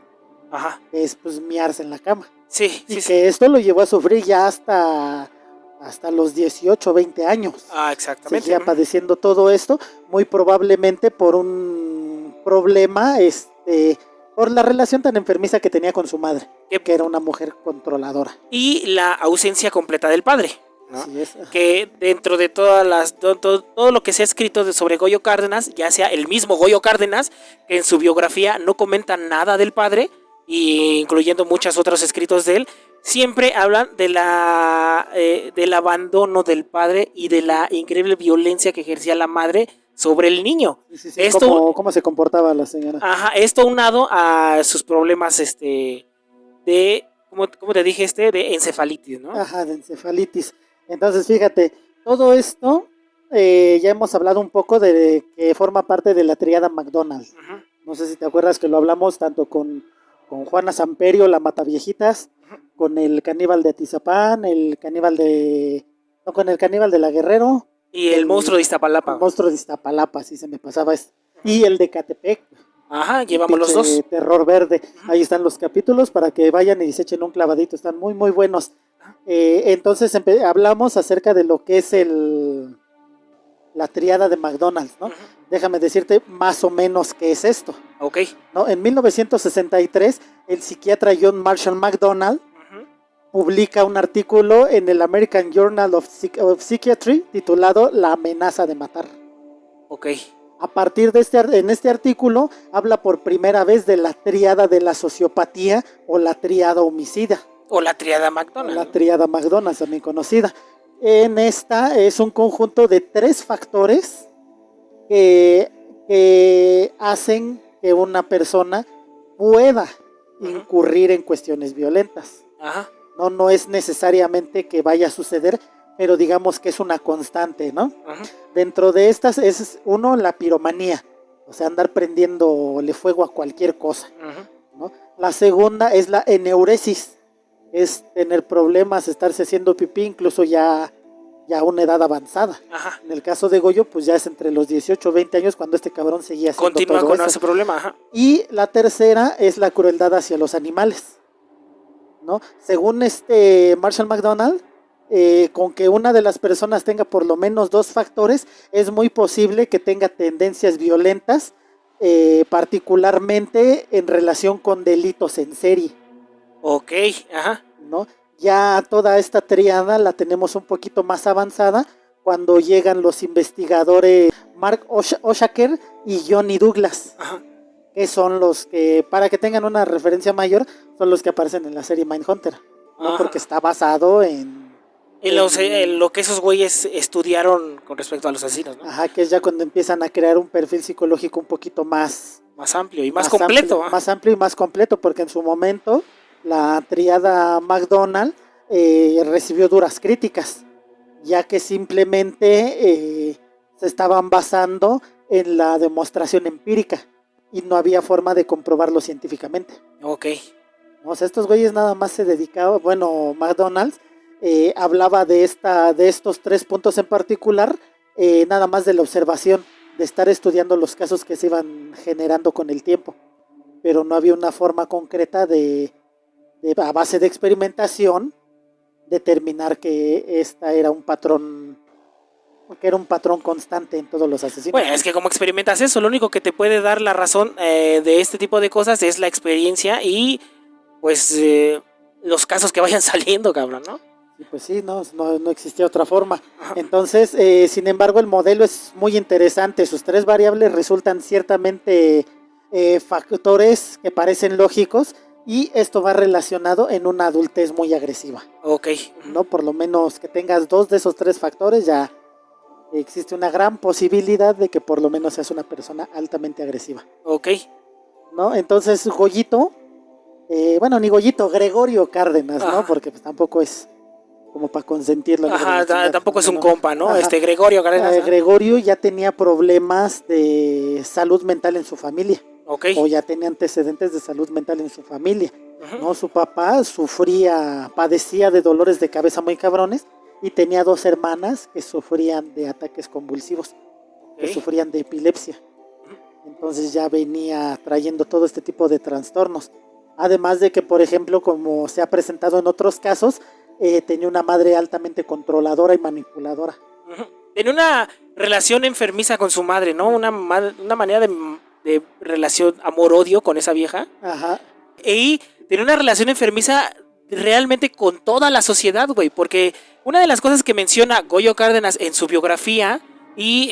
Es pues miarse en la cama. Sí, y que esto lo llevó a sufrir ya hasta los 18, 20 años. Exactamente. Seguía padeciendo todo esto, muy probablemente por un problema, por la relación tan enfermiza que tenía con su madre, que era una mujer controladora. Y la ausencia completa del padre, ¿no? Así es. Que dentro de todas todo lo que se ha escrito sobre Goyo Cárdenas, ya sea el mismo Goyo Cárdenas, que en su biografía no comenta nada del padre, y incluyendo muchos otros escritos de él, siempre hablan de del abandono del padre y de la increíble violencia que ejercía la madre sobre el niño. Sí. Esto, ¿Cómo se comportaba la señora? Esto unado a sus problemas de, ¿cómo te dije? De encefalitis, ¿no? De encefalitis. Entonces, fíjate, todo esto ya hemos hablado un poco de que forma parte de la tríada McDonald. No sé si te acuerdas que lo hablamos tanto con Juana Samperio, la Mataviejitas, con el caníbal de Atizapán, con el caníbal de la Guerrero. Y el monstruo de Iztapalapa. El monstruo de Iztapalapa, sí se me pasaba esto. Y el de Catepec. Llevamos los dos. Terror verde. Ahí están los capítulos para que vayan y se echen un clavadito. Están muy, muy buenos. Entonces hablamos acerca de lo que es la tríada de McDonald's, ¿no? Déjame decirte más o menos qué es esto. ¿No? En 1963, el psiquiatra John Marshall McDonald publica un artículo en el American Journal of Psychiatry titulado La amenaza de matar. A partir de en este artículo habla por primera vez de la tríada de la sociopatía o la tríada homicida. O la tríada McDonald's. La tríada McDonald's, también conocida. En esta es un conjunto de 3 factores que hacen que una persona pueda incurrir en cuestiones violentas. No es necesariamente que vaya a suceder, pero digamos que es una constante, ¿no? Dentro de estas es uno, la piromanía, o sea, andar prendiéndole fuego a cualquier cosa, ¿no? La segunda es la eneuresis, es tener problemas, estarse haciendo pipí, incluso ya a una edad avanzada. En el caso de Goyo, pues ya es entre los 18 o 20 años cuando este cabrón seguía haciendo continúa todo con eso. ese problema. Y la tercera es la crueldad hacia los animales, ¿no? Según Marshall McDonald, con que una de las personas tenga por lo menos 2 factores, es muy posible que tenga tendencias violentas, particularmente en relación con delitos en serie. ¿No? Ya toda esta tríada la tenemos un poquito más avanzada cuando llegan los investigadores Mark Oshaker y Johnny Douglas, que son los que, para que tengan una referencia mayor, son los que aparecen en la serie Mindhunter, ¿no? Porque está basado en lo que esos güeyes estudiaron con respecto a los asesinos, ¿no? Que es ya cuando empiezan a crear un perfil psicológico un poquito más amplio y más completo. Más amplio y más completo, porque en su momento la tríada McDonald recibió duras críticas, ya que simplemente se estaban basando en la demostración empírica y no había forma de comprobarlo científicamente. O sea, estos güeyes nada más se dedicaban, McDonald's hablaba de estos 3 puntos en particular, nada más de la observación, de estar estudiando los casos que se iban generando con el tiempo, pero no había una forma concreta a base de experimentación, determinar que era un patrón constante en todos los asesinos. Bueno, es que como experimentas eso, lo único que te puede dar la razón de este tipo de cosas es la experiencia y pues los casos que vayan saliendo, cabrón, ¿no? Y pues sí, no existía otra forma. Entonces, sin embargo, el modelo es muy interesante. Sus 3 variables resultan ciertamente factores que parecen lógicos, y esto va relacionado en una adultez muy agresiva. Ok. ¿No? Por lo menos que tengas 2 de esos 3 factores, ya existe una gran posibilidad de que por lo menos seas una persona altamente agresiva. Ok. ¿No? Entonces, Goyito, ni Goyito, Gregorio Cárdenas, ¿no? Porque pues tampoco es como para consentirlo. Ajá, tampoco es un compa, ¿no? Ajá. Gregorio Cárdenas. Gregorio ya tenía problemas de salud mental en su familia. Okay. O ya tenía antecedentes de salud mental en su familia. ¿No? Su papá padecía de dolores de cabeza muy cabrones, y tenía 2 hermanas que sufrían de ataques convulsivos, que sufrían de epilepsia. Entonces ya venía trayendo todo este tipo de trastornos. Además de que, por ejemplo, como se ha presentado en otros casos, tenía una madre altamente controladora y manipuladora. Tenía una relación enfermiza con su madre, ¿no? Una manera de relación amor-odio con esa vieja. Ajá. Y tenía una relación enfermiza realmente con toda la sociedad, güey. Porque una de las cosas que menciona Goyo Cárdenas en su biografía y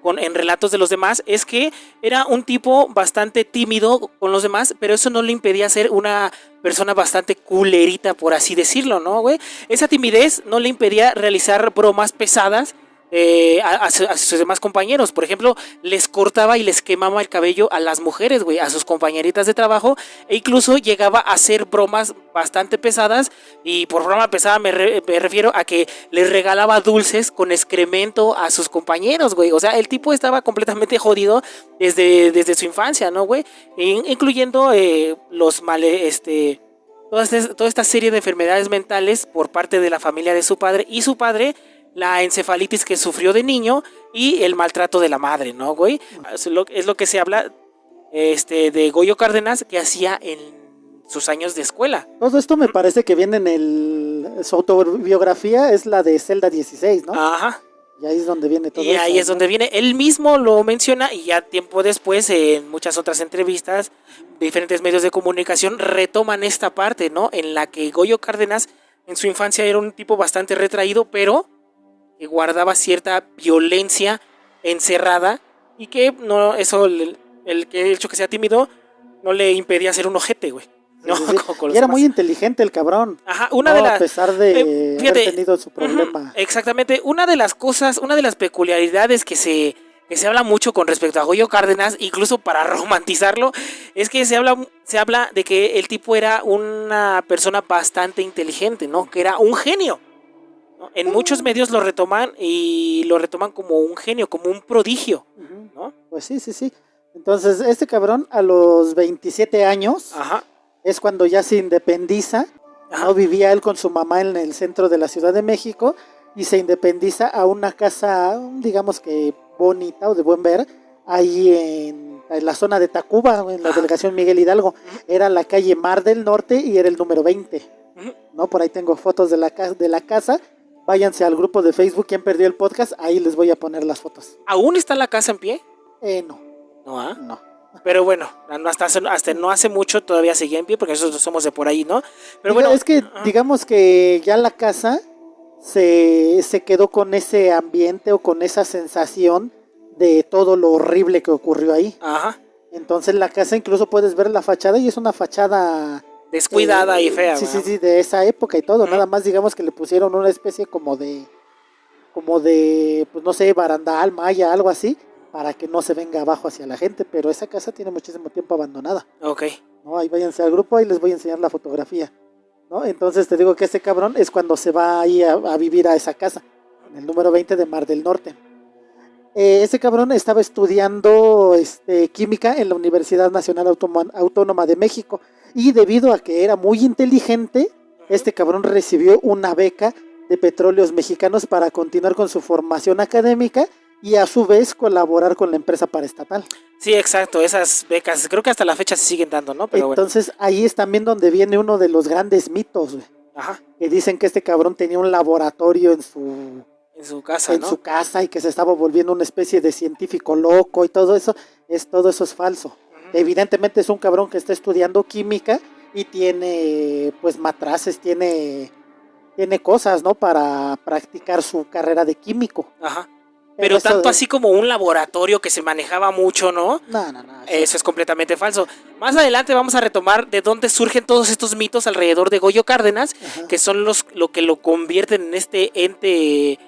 en relatos de los demás es que era un tipo bastante tímido con los demás, pero eso no le impedía ser una persona bastante culerita, por así decirlo, ¿no, güey? Esa timidez no le impedía realizar bromas pesadas a sus demás compañeros. Por ejemplo, les cortaba y les quemaba el cabello a las mujeres, güey, a sus compañeritas de trabajo, e incluso llegaba a hacer bromas bastante pesadas. Y por broma pesada me refiero a que les regalaba dulces con excremento a sus compañeros, güey. O sea, el tipo estaba completamente jodido desde su infancia, ¿no, güey? Incluyendo toda esta serie de enfermedades mentales por parte de la familia de su padre y su padre, la encefalitis que sufrió de niño y el maltrato de la madre, ¿no, güey? Es lo que se habla de Goyo Cárdenas que hacía en sus años de escuela. Todo esto me parece que viene en su autobiografía, es la de Celda 16, ¿no? Ajá. Y ahí es donde viene todo eso. Y ahí es donde viene, él mismo lo menciona, y ya tiempo después, en muchas otras entrevistas, diferentes medios de comunicación retoman esta parte, ¿no? En la que Goyo Cárdenas en su infancia era un tipo bastante retraído, pero que guardaba cierta violencia encerrada, y que no, eso, el hecho que sea tímido no le impedía ser un ojete, güey. No, sí. Y era muy inteligente el cabrón. Ajá, a pesar de haber tenido su problema. Exactamente, una de las peculiaridades que se habla mucho con respecto a Goyo Cárdenas, incluso para romantizarlo, es que se habla de que el tipo era una persona bastante inteligente, ¿no? Que era un genio, ¿no? En muchos medios lo retoman como un genio, como un prodigio, ¿no? Pues sí. Entonces, este cabrón a los 27 años... Ajá. Es cuando ya se independiza. ¿No? Vivía él con su mamá en el centro de la Ciudad de México, y se independiza a una casa, digamos que bonita o de buen ver, ahí en la zona de Tacuba, en la delegación Miguel Hidalgo. Era la calle Mar del Norte y era el número 20. ¿No? Por ahí tengo fotos de la casa. Váyanse al grupo de Facebook Quien Perdió el Podcast, ahí les voy a poner las fotos. ¿Aún está la casa en pie? No. ¿No? No. Pero bueno, hasta no hace mucho todavía seguía en pie, porque nosotros somos de por ahí, ¿no? Pero bueno, es que digamos que ya la casa se quedó con ese ambiente o con esa sensación de todo lo horrible que ocurrió ahí. Ajá. Entonces la casa, incluso puedes ver la fachada, y es una fachada descuidada y fea. Sí, de esa época y todo. Nada más digamos que le pusieron una especie como de pues no sé, barandal, malla, algo así, para que no se venga abajo hacia la gente, pero esa casa tiene muchísimo tiempo abandonada. Ok. ¿No? Ahí váyanse al grupo, ahí les voy a enseñar la fotografía, ¿no? Entonces te digo que este cabrón es cuando se va ahí a vivir a esa casa, en el número 20 de Mar del Norte. Este cabrón estaba estudiando química en la Universidad Nacional Autónoma de México, y debido a que era muy inteligente, este cabrón recibió una beca de Petróleos Mexicanos para continuar con su formación académica y a su vez colaborar con la empresa paraestatal. Sí, exacto, esas becas, creo que hasta la fecha se siguen dando, ¿no? Pero entonces ahí es también donde viene uno de los grandes mitos, güey. Ajá. Que dicen que este cabrón tenía un laboratorio en su casa, ¿no? Su casa, y que se estaba volviendo una especie de científico loco y todo eso es falso. Evidentemente es un cabrón que está estudiando química y tiene pues matraces, tiene tiene cosas, ¿no? Para practicar su carrera de químico. Ajá. Pero tanto así como un laboratorio que se manejaba mucho, ¿no? No. Eso es completamente falso. Más adelante vamos a retomar de dónde surgen todos estos mitos alrededor de Goyo Cárdenas, ajá, que son lo que lo convierten en este ente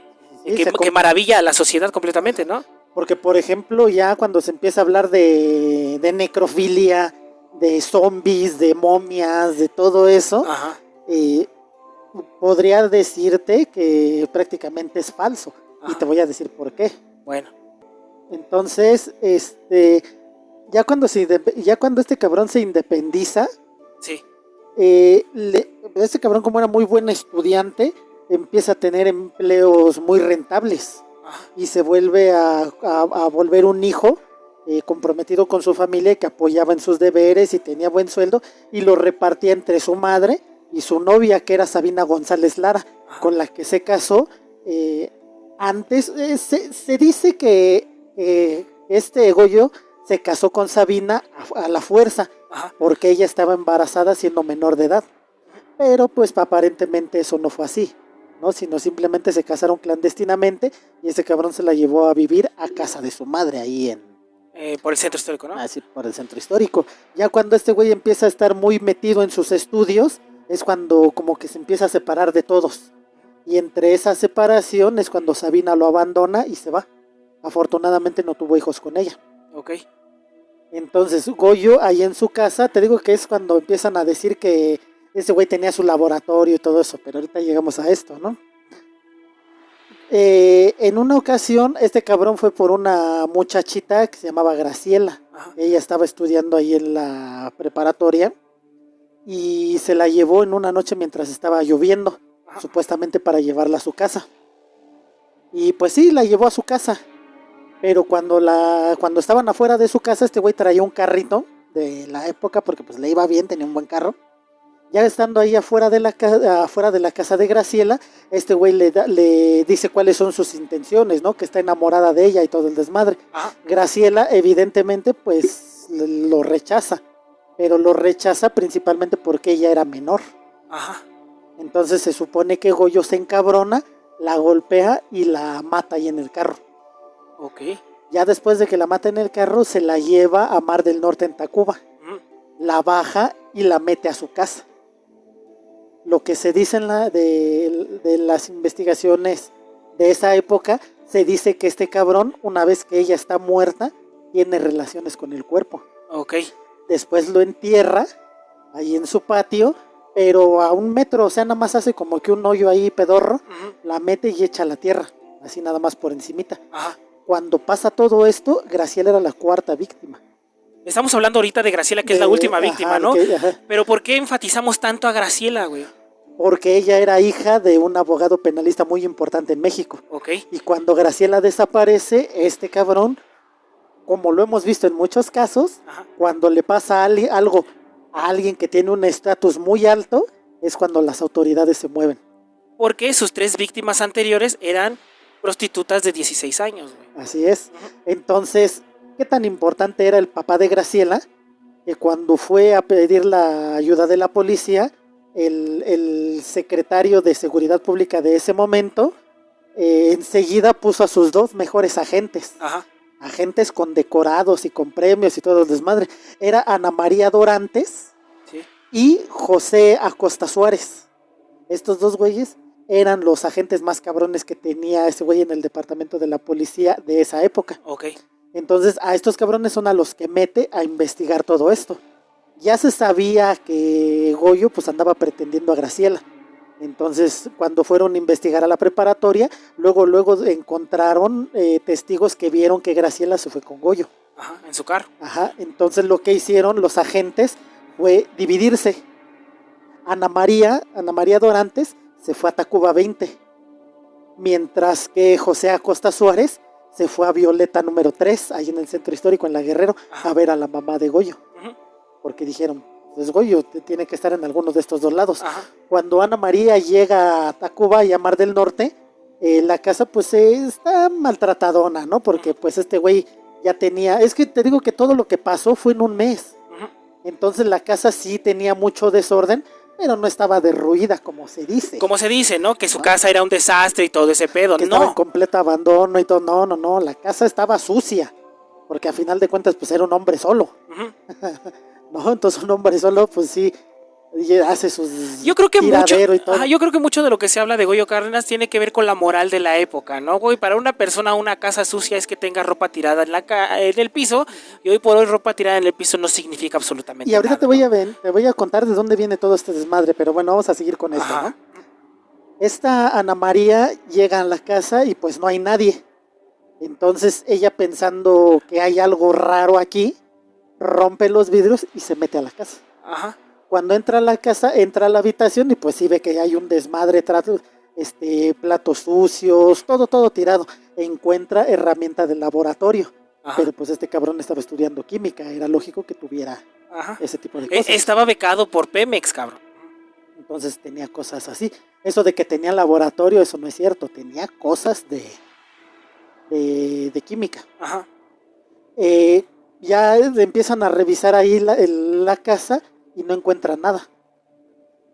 que maravilla a la sociedad completamente, ¿no? Porque, por ejemplo, ya cuando se empieza a hablar de necrofilia, de zombies, de momias, de todo eso, podría decirte que prácticamente es falso. Ajá. Y te voy a decir por qué. Bueno. Entonces, ya cuando este cabrón se independiza, sí, este cabrón, como era muy buen estudiante, empieza a tener empleos muy rentables. Ajá. Y se vuelve a volver un hijo comprometido con su familia, que apoyaba en sus deberes y tenía buen sueldo, y lo repartía entre su madre y su novia, que era Sabina González Lara, ajá, con la que se casó. Antes se dice que este Goyo se casó con Sabina a la fuerza, ajá, porque ella estaba embarazada siendo menor de edad. Pero pues aparentemente eso no fue así, ¿no? Sino simplemente se casaron clandestinamente y ese cabrón se la llevó a vivir a casa de su madre ahí por el centro histórico, ¿no? Sí, por el centro histórico. Ya cuando este güey empieza a estar muy metido en sus estudios, es cuando como que se empieza a separar de todos. Y entre esa separación es cuando Sabina lo abandona y se va. Afortunadamente no tuvo hijos con ella. Ok. Entonces Goyo ahí en su casa, te digo que es cuando empiezan a decir que ese güey tenía su laboratorio y todo eso, pero ahorita llegamos a esto, ¿no? En una ocasión este cabrón fue por una muchachita que se llamaba Graciela. Ajá. Ella estaba estudiando ahí en la preparatoria y se la llevó en una noche mientras estaba lloviendo. Ajá. Supuestamente para llevarla a su casa. Y pues sí, la llevó a su casa. Pero cuando estaban afuera de su casa, este güey traía un carrito de la época, porque pues le iba bien, tenía un buen carro. Ya estando ahí afuera de la casa de Graciela, este güey le dice cuáles son sus intenciones, ¿no? Que está enamorada de ella y todo el desmadre. Ajá. Graciela, evidentemente, pues lo rechaza. Pero lo rechaza principalmente porque ella era menor. Ajá. Entonces se supone que Goyo se encabrona, la golpea y la mata ahí en el carro. Ok. Ya después de que la mata en el carro, se la lleva a Mar del Norte en Tacuba. La baja y la mete a su casa. Lo que se dice de las investigaciones de esa época, se dice que este cabrón, una vez que ella está muerta, tiene relaciones con el cuerpo. Ok. Después lo entierra ahí en su patio, pero a 1 metro, o sea, nada más hace como que un hoyo ahí pedorro, la mete y echa a la tierra, así nada más por encimita. Ajá. Cuando pasa todo esto, Graciela era la 4ª víctima. Estamos hablando ahorita de Graciela, que es la última víctima, ¿no? Pero ¿por qué enfatizamos tanto a Graciela, güey? Porque ella era hija de un abogado penalista muy importante en México. Ok. Y cuando Graciela desaparece, este cabrón, como lo hemos visto en muchos casos, ajá, cuando le pasa algo a alguien que tiene un estatus muy alto, es cuando las autoridades se mueven. Porque sus 3 víctimas anteriores eran prostitutas de 16 años, güey. Así es. Entonces, ¿qué tan importante era el papá de Graciela? Que cuando fue a pedir la ayuda de la policía, el secretario de Seguridad Pública de ese momento, enseguida puso a sus 2 mejores agentes. Ajá. Agentes condecorados y con premios y todo el desmadre. Era Ana María Dorantes, sí, y José Acosta Suárez. Estos 2 güeyes eran los agentes más cabrones que tenía ese güey en el departamento de la policía de esa época. Ok. Entonces a estos cabrones son a los que mete a investigar todo esto. Ya se sabía que Goyo pues andaba pretendiendo a Graciela. Entonces cuando fueron a investigar a la preparatoria, luego encontraron testigos que vieron que Graciela se fue con Goyo. Ajá, en su carro. Ajá, entonces lo que hicieron los agentes fue dividirse. Ana María Dorantes se fue a Tacuba 20, mientras que José Acosta Suárez se fue a Violeta número 3, ahí en el centro histórico, en La Guerrero, a ver a la mamá de Goyo. Porque dijeron, pues Goyo tiene que estar en alguno de estos 2 lados. Ajá. Cuando Ana María llega a Tacuba y a Mar del Norte, la casa pues está maltratadona, ¿no? Porque pues este güey ya tenía, es que te digo que todo lo que pasó fue en 1 mes. Entonces la casa sí tenía mucho desorden, pero no estaba derruida como se dice. Como se dice, ¿no? Que su casa era un desastre y todo ese pedo. Que estaba en completo abandono y todo. No, la casa estaba sucia, porque a final de cuentas pues era un hombre solo. No, entonces un hombre solo pues sí hace sus yo creo que tiradero y todo. Yo creo que mucho de lo que se habla de Goyo Cárdenas tiene que ver con la moral de la época, ¿no, güey? Para una persona una casa sucia es que tenga ropa tirada en el piso, y hoy por hoy ropa tirada en el piso no significa absolutamente nada. Y ahorita te voy a contar de dónde viene todo este desmadre, pero bueno, vamos a seguir con esto, ¿no? Esta Ana María llega a la casa y pues no hay nadie. Entonces ella, pensando que hay algo raro aquí, rompe los vidrios y se mete a la casa. Ajá. Cuando entra a la casa, entra a la habitación y pues sí ve que hay un desmadre, platos sucios, todo tirado. Encuentra herramienta del laboratorio. Ajá. Pero pues este cabrón estaba estudiando química, era lógico que tuviera ese tipo de cosas. Estaba becado por Pemex, cabrón. Entonces tenía cosas así. Eso de que tenía laboratorio, eso no es cierto. Tenía cosas de química. Ajá. Ya empiezan a revisar ahí la casa y no encuentran nada.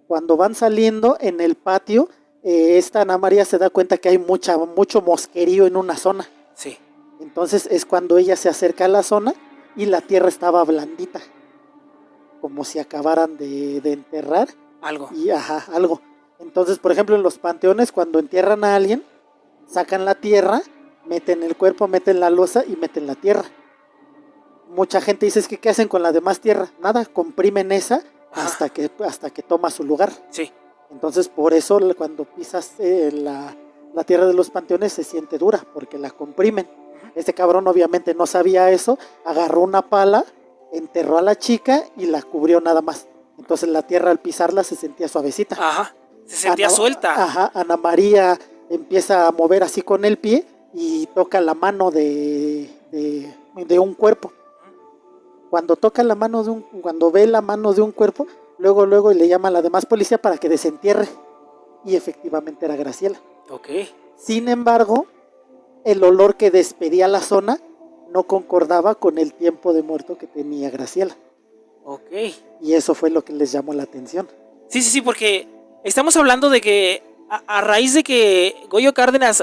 Cuando van saliendo en el patio, esta Ana María se da cuenta que hay mucho mosquerío en una zona. Sí. Entonces es cuando ella se acerca a la zona y la tierra estaba blandita, como si acabaran de enterrar algo. Algo. Entonces, por ejemplo, en los panteones, cuando entierran a alguien, sacan la tierra, meten el cuerpo, meten la losa y meten la tierra. Mucha gente dice, es que ¿qué hacen con la demás tierra? Nada, comprimen esa hasta que toma su lugar. Sí. Entonces, por eso cuando pisas la tierra de los panteones se siente dura, porque la comprimen. Este cabrón obviamente no sabía eso, agarró una pala, enterró a la chica y la cubrió nada más. Entonces la tierra al pisarla se sentía suavecita. Ajá, se sentía suelta. Ajá, Ana María empieza a mover así con el pie y toca la mano de un cuerpo. Cuando cuando ve la mano de un cuerpo, luego le llama a la demás policía para que desentierre. Y efectivamente era Graciela. Ok. Sin embargo, el olor que despedía la zona no concordaba con el tiempo de muerto que tenía Graciela. Ok. Y eso fue lo que les llamó la atención. Sí, porque estamos hablando de que a raíz de que Goyo Cárdenas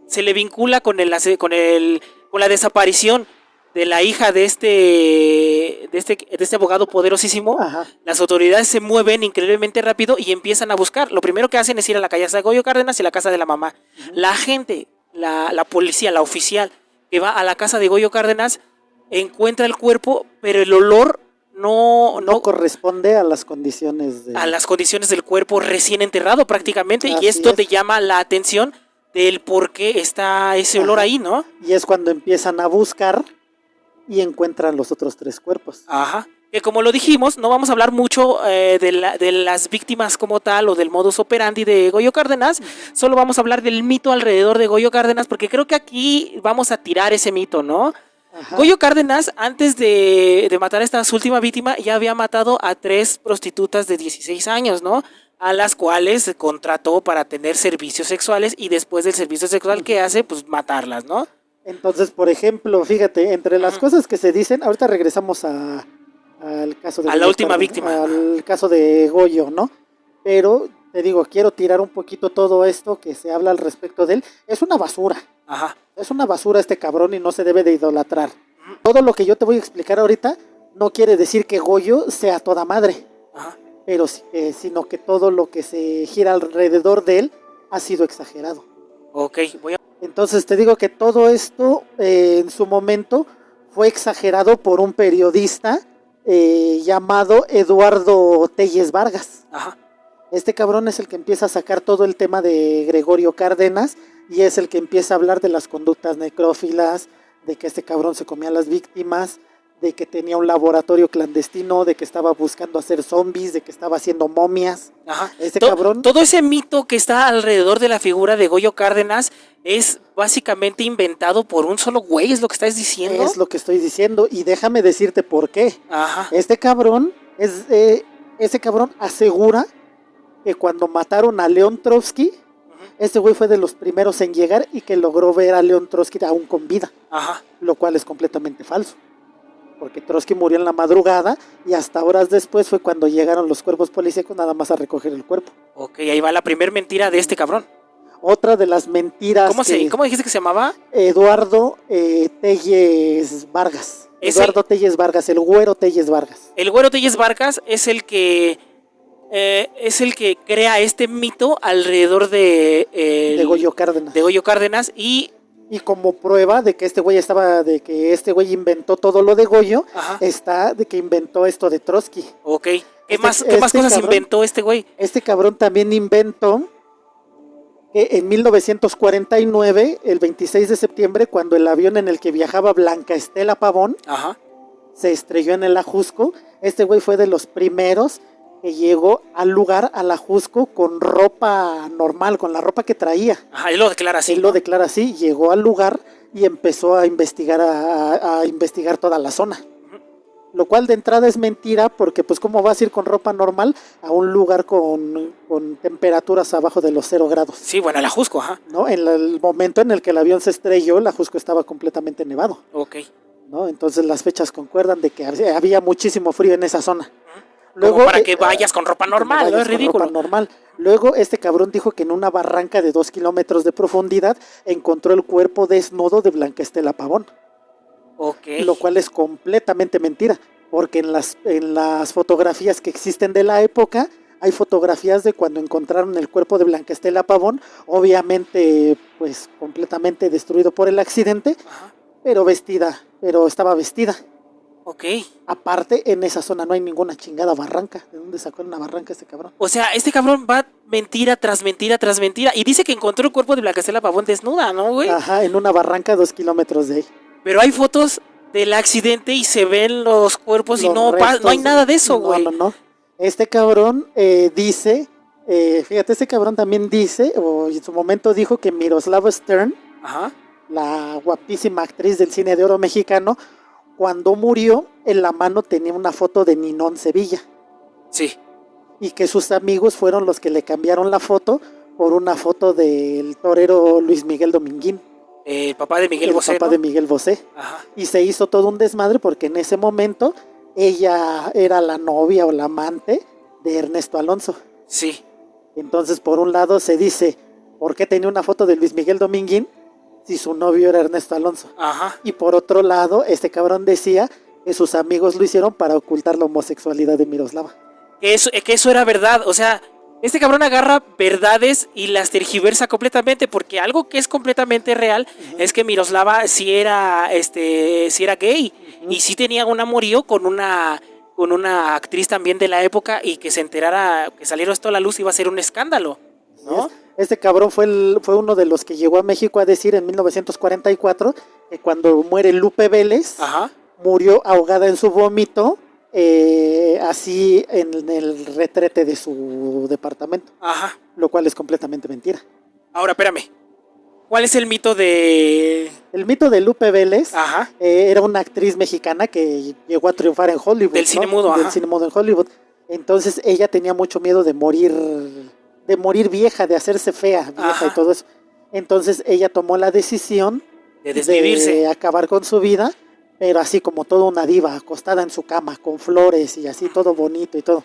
se le vincula con la desaparición de la hija de este abogado poderosísimo, ajá, las autoridades se mueven increíblemente rápido y empiezan a buscar. Lo primero que hacen es ir a la casa de Goyo Cárdenas y a la casa de la mamá. Uh-huh. La gente, la policía, la oficial que va a la casa de Goyo Cárdenas encuentra el cuerpo, pero el olor no corresponde a las condiciones a las condiciones del cuerpo recién enterrado prácticamente. Así y esto te llama la atención del por qué está ese olor, ajá, ahí, ¿no? Y es cuando empiezan a buscar y encuentran los otros 3 cuerpos. Ajá. Que como lo dijimos, no vamos a hablar mucho de las víctimas como tal o del modus operandi de Goyo Cárdenas, solo vamos a hablar del mito alrededor de Goyo Cárdenas, porque creo que aquí vamos a tirar ese mito, ¿no? Ajá. Goyo Cárdenas, antes de matar a esta última víctima, ya había matado a 3 prostitutas de 16 años, ¿no? A las cuales contrató para tener servicios sexuales y después del servicio sexual que hace, pues matarlas, ¿no? Entonces, por ejemplo, fíjate, entre las cosas que se dicen, ahorita regresamos al caso de... A la última víctima. Al caso de Goyo, ¿no? Pero, te digo, quiero tirar un poquito todo esto que se habla al respecto de él. Es una basura. Ajá. Es una basura este cabrón y no se debe de idolatrar. Todo lo que yo te voy a explicar ahorita no quiere decir que Goyo sea toda madre. Ajá. Pero sino que todo lo que se gira alrededor de él ha sido exagerado. Ok, Entonces te digo que todo esto en su momento fue exagerado por un periodista llamado Eduardo Telles Vargas. Ajá. Este cabrón es el que empieza a sacar todo el tema de Gregorio Cárdenas y es el que empieza a hablar de las conductas necrófilas, de que este cabrón se comía a las víctimas, de que tenía un laboratorio clandestino, de que estaba buscando hacer zombies, de que estaba haciendo momias. Ajá. Cabrón... Todo ese mito que está alrededor de la figura de Goyo Cárdenas es básicamente inventado por un solo güey, ¿es lo que estás diciendo? Es lo que estoy diciendo y déjame decirte por qué. Ajá. Este cabrón asegura que cuando mataron a León Trotsky, este güey fue de los primeros en llegar y que logró ver a León Trotsky aún con vida. Ajá. Lo cual es completamente falso. porque Trotsky murió en la madrugada y hasta horas después fue cuando llegaron los cuerpos policíacos nada más a recoger el cuerpo. Ok, ahí va la primer mentira de este cabrón. Otra de las mentiras... ¿Cómo dijiste que se llamaba? Eduardo Telles Vargas. Eduardo Telles Vargas, el güero Telles Vargas. El güero Telles Vargas es el que crea este mito alrededor de Goyo Cárdenas. De Goyo Cárdenas y como prueba de que este güey inventó todo lo de Goyo, está de que inventó esto de Trotsky. Ok. ¿Qué más cosas inventó este güey? Este cabrón también inventó que en 1949, el 26 de septiembre, cuando el avión en el que viajaba Blanca Estela Pavón se estrelló en el Ajusco, este güey fue de los primeros que llegó al lugar, al Ajusco, con ropa normal, con la ropa que traía. Él lo declara así. Él lo declara así, llegó al lugar y empezó a investigar a investigar toda la zona. Lo cual de entrada es mentira, porque pues cómo vas a ir con ropa normal a un lugar con temperaturas abajo de los 0 grados. Sí, bueno, el Ajusco, ¿no? En el momento en el que el avión se estrelló, el Ajusco estaba completamente nevado. Ok. ¿No? Entonces las fechas concuerdan de que había muchísimo frío en esa zona. Luego, para que vayas con ropa normal, no es ridículo. Ropa normal. Luego este cabrón dijo que en una barranca de 2 kilómetros de profundidad encontró el cuerpo desnudo de Blanca Estela Pavón. Okay. Lo cual es completamente mentira, porque en las fotografías que existen de la época, hay fotografías de cuando encontraron el cuerpo de Blanca Estela Pavón, obviamente pues completamente destruido por el accidente, pero estaba vestida. Ok. Aparte, en esa zona no hay ninguna chingada barranca. ¿De dónde sacó una barranca este cabrón? O sea, este cabrón va mentira tras mentira tras mentira, y dice que encontró el cuerpo de Blanca Estela Pavón desnuda, ¿no, güey? En una barranca a 2 kilómetros de ahí. Pero hay fotos del accidente y se ven los cuerpos y no hay nada de eso, güey. No. Este cabrón dice, fíjate, este cabrón también dice, o en su momento dijo que Miroslava Stern, la guapísima actriz del cine de oro mexicano, cuando murió, en la mano tenía una foto de Ninón Sevilla. Sí. Y que sus amigos fueron los que le cambiaron la foto por una foto del torero Luis Miguel Dominguín. El papá de Miguel Bosé. El papá de Miguel Bosé. Y se hizo todo un desmadre porque en ese momento ella era la novia o la amante de Ernesto Alonso. Sí. Entonces, por un lado se dice, ¿por qué tenía una foto de Luis Miguel Dominguín si su novio era Ernesto Alonso? Y por otro lado, este cabrón decía que sus amigos lo hicieron para ocultar la homosexualidad de Miroslava. Que eso era verdad, o sea, este cabrón agarra verdades y las tergiversa completamente, porque algo que es completamente real es que Miroslava sí era gay y sí tenía un amorío con una actriz también de la época, y que se enterara, que saliera esto a la luz, iba a ser un escándalo, ¿no? Este cabrón fue uno de los que llegó a México a decir en 1944 que cuando muere Lupe Vélez, murió ahogada en su vómito, así en el retrete de su departamento. Lo cual es completamente mentira. Ahora, espérame. ¿Cuál es el mito de...? El mito de Lupe Vélez era una actriz mexicana que llegó a triunfar en Hollywood. Del cine mudo, Del cine mudo en Hollywood. Entonces ella tenía mucho miedo de morir vieja, de hacerse fea, vieja y todo eso. Entonces ella tomó la decisión de desvivirse, de acabar con su vida, pero así como toda una diva, acostada en su cama, con flores y así todo bonito y todo.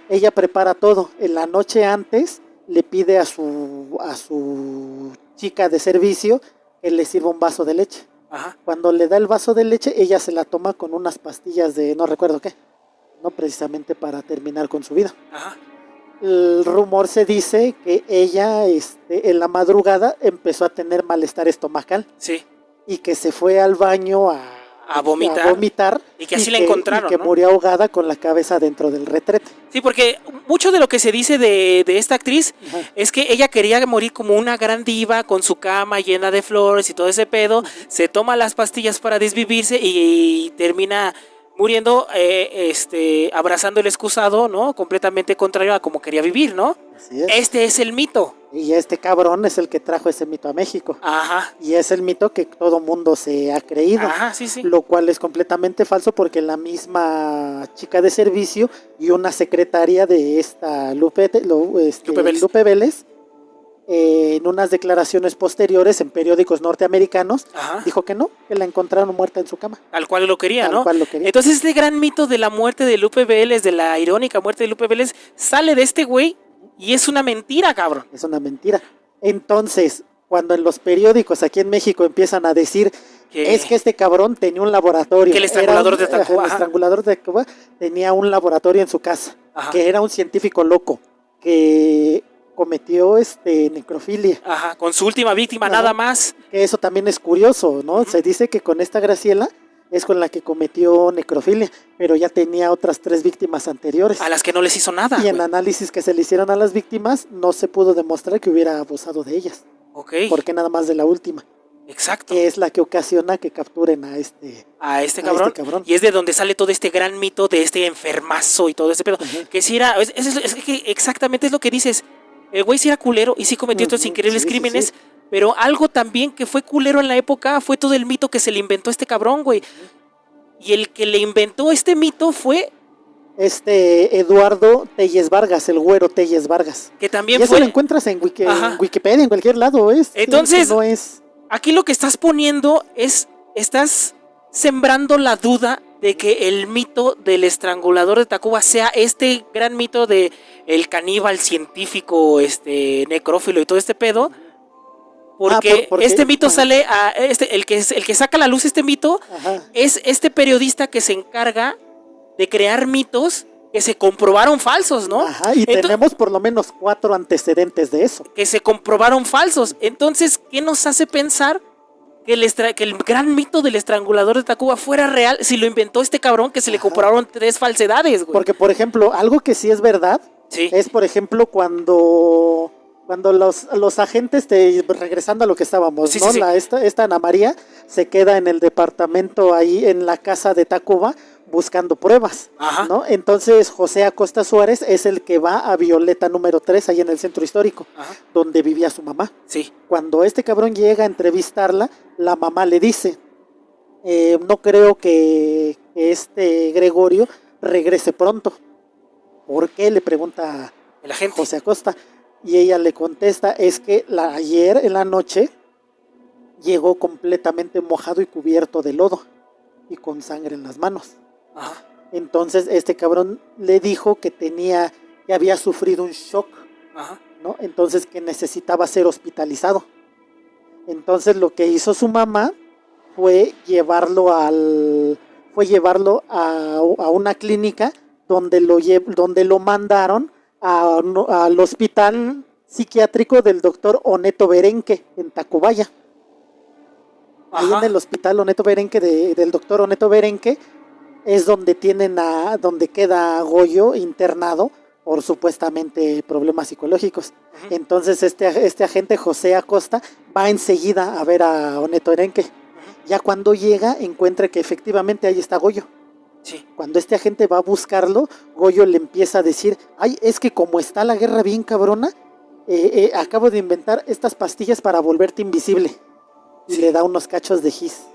Ella prepara todo. En la noche antes le pide a su chica de servicio que le sirva un vaso de leche. Cuando le da el vaso de leche, ella se la toma con unas pastillas de no recuerdo qué, no precisamente para terminar con su vida. El rumor se dice que ella en la madrugada empezó a tener malestar estomacal. Sí. Y que se fue al baño a vomitar. Y que así la encontraron, y que ¿no? murió ahogada con la cabeza dentro del retrete. Sí, porque mucho de lo que se dice de esta actriz es que ella quería morir como una gran diva, con su cama llena de flores y todo ese pedo. Se toma las pastillas para desvivirse y termina muriendo abrazando el excusado, ¿no? Completamente contrario a como quería vivir, ¿no? Así es. Este es el mito. Y este cabrón es el que trajo ese mito a México. Y es el mito que todo mundo se ha creído. Sí. Lo cual es completamente falso, porque la misma chica de servicio y una secretaria de esta Lupe Vélez en unas declaraciones posteriores en periódicos norteamericanos, dijo que no, que la encontraron muerta en su cama. Al cual lo quería, Tal ¿no? cual lo quería. Entonces este gran mito de la muerte de Lupe Vélez, de la irónica muerte de Lupe Vélez, sale de este güey y es una mentira, cabrón. Es una mentira. Entonces, cuando en los periódicos aquí en México empiezan a decir es que este cabrón tenía un laboratorio. Que el estrangulador de Tacuba. El estrangulador de Tacuba tenía un laboratorio en su casa, que era un científico loco, que cometió necrofilia. Con su última víctima, nada más. Que eso también es curioso, ¿no? Se dice que con esta Graciela es con la que cometió necrofilia, pero ya tenía otras 3 víctimas anteriores. A las que no les hizo nada. Y en análisis que se le hicieron a las víctimas, no se pudo demostrar que hubiera abusado de ellas. Porque nada más de la última. Exacto. Que es la que ocasiona que capturen a este cabrón. Y es de donde sale todo este gran mito de este enfermazo y todo ese pedo. Que si era, es que exactamente es lo que dices. El güey sí era culero y sí cometió estos increíbles crímenes. Sí. Pero algo también que fue culero en la época fue todo el mito que se le inventó a este cabrón, güey. Y el que le inventó este mito fue Eduardo Telles Vargas, el güero Telles Vargas. Que también y eso lo encuentras en Wikipedia, en cualquier lado. Entonces, no es... Aquí lo que estás poniendo estás sembrando la duda de que el mito del estrangulador de Tacuba sea este gran mito de el caníbal científico, necrófilo y todo este pedo. Porque este mito sale a el que saca a la luz este mito es este periodista que se encarga de crear mitos que se comprobaron falsos, ¿no? Y tenemos por lo menos 4 antecedentes de eso. Que se comprobaron falsos. Entonces, ¿qué nos hace pensar que el gran mito del estrangulador de Tacuba fuera real si lo inventó este cabrón que se le comprobaron 3 falsedades, güey? Porque, por ejemplo, algo que sí es verdad es, por ejemplo, cuando los agentes, regresando a lo que estábamos, ¿no? Sí. Esta Ana María se queda en el departamento ahí en la casa de Tacuba buscando pruebas, ¿no? Entonces José Acosta Suárez es el que va a Violeta número 3 ahí en el centro histórico, donde vivía su mamá. Sí. Cuando este cabrón llega a entrevistarla, la mamá le dice, no creo que Gregorio regrese pronto. ¿Por qué? Le pregunta el agente José Acosta. Y ella le contesta, es que ayer en la noche llegó completamente mojado y cubierto de lodo y con sangre en las manos. Entonces este cabrón le dijo que había sufrido un shock, ¿no? Entonces que necesitaba ser hospitalizado. Entonces lo que hizo su mamá fue llevarlo a una clínica donde lo mandaron al hospital psiquiátrico del doctor Oneto Berenque en Tacubaya. Ahí en el hospital Oneto Berenque del doctor Oneto Berenque es donde donde queda Goyo internado por supuestamente problemas psicológicos. Entonces este agente José Acosta va enseguida a ver a Oneto Berenque. Ya cuando llega encuentra que efectivamente ahí está Goyo. Sí. Cuando este agente va a buscarlo, Goyo le empieza a decir, ay, es que como está la guerra bien cabrona, acabo de inventar estas pastillas para volverte invisible. Y le da unos cachos de gis.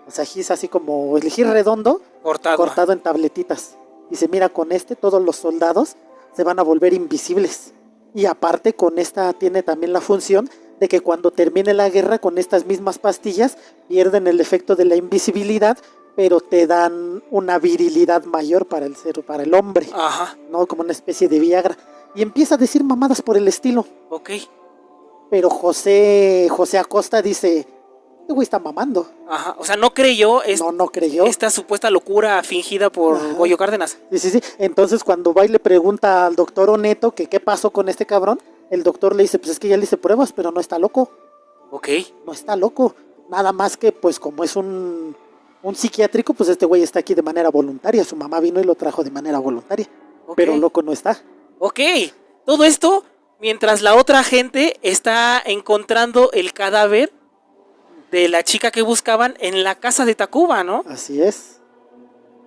O sea, gis así como el gis redondo, cortado en tabletitas. Dice, mira, con todos los soldados se van a volver invisibles. Y aparte con esta tiene también la función de que cuando termine la guerra con estas mismas pastillas pierden el efecto de la invisibilidad, pero te dan una virilidad mayor para el hombre, ¿no? Como una especie de Viagra. Y empieza a decir mamadas por el estilo. Pero José Acosta dice, este güey está mamando. O sea, no creyó. No creyó. Esta supuesta locura fingida por Goyo Cárdenas. Sí. Entonces cuando va y le pregunta al doctor Oneto que qué pasó con este cabrón, el doctor le dice, pues es que ya le hice pruebas, pero no está loco. No está loco. Nada más que, pues como es un psiquiátrico, pues este güey está aquí de manera voluntaria. Su mamá vino y lo trajo de manera voluntaria. Pero loco no está. Todo esto mientras la otra gente está encontrando el cadáver de la chica que buscaban en la casa de Tacuba, ¿no? Así es.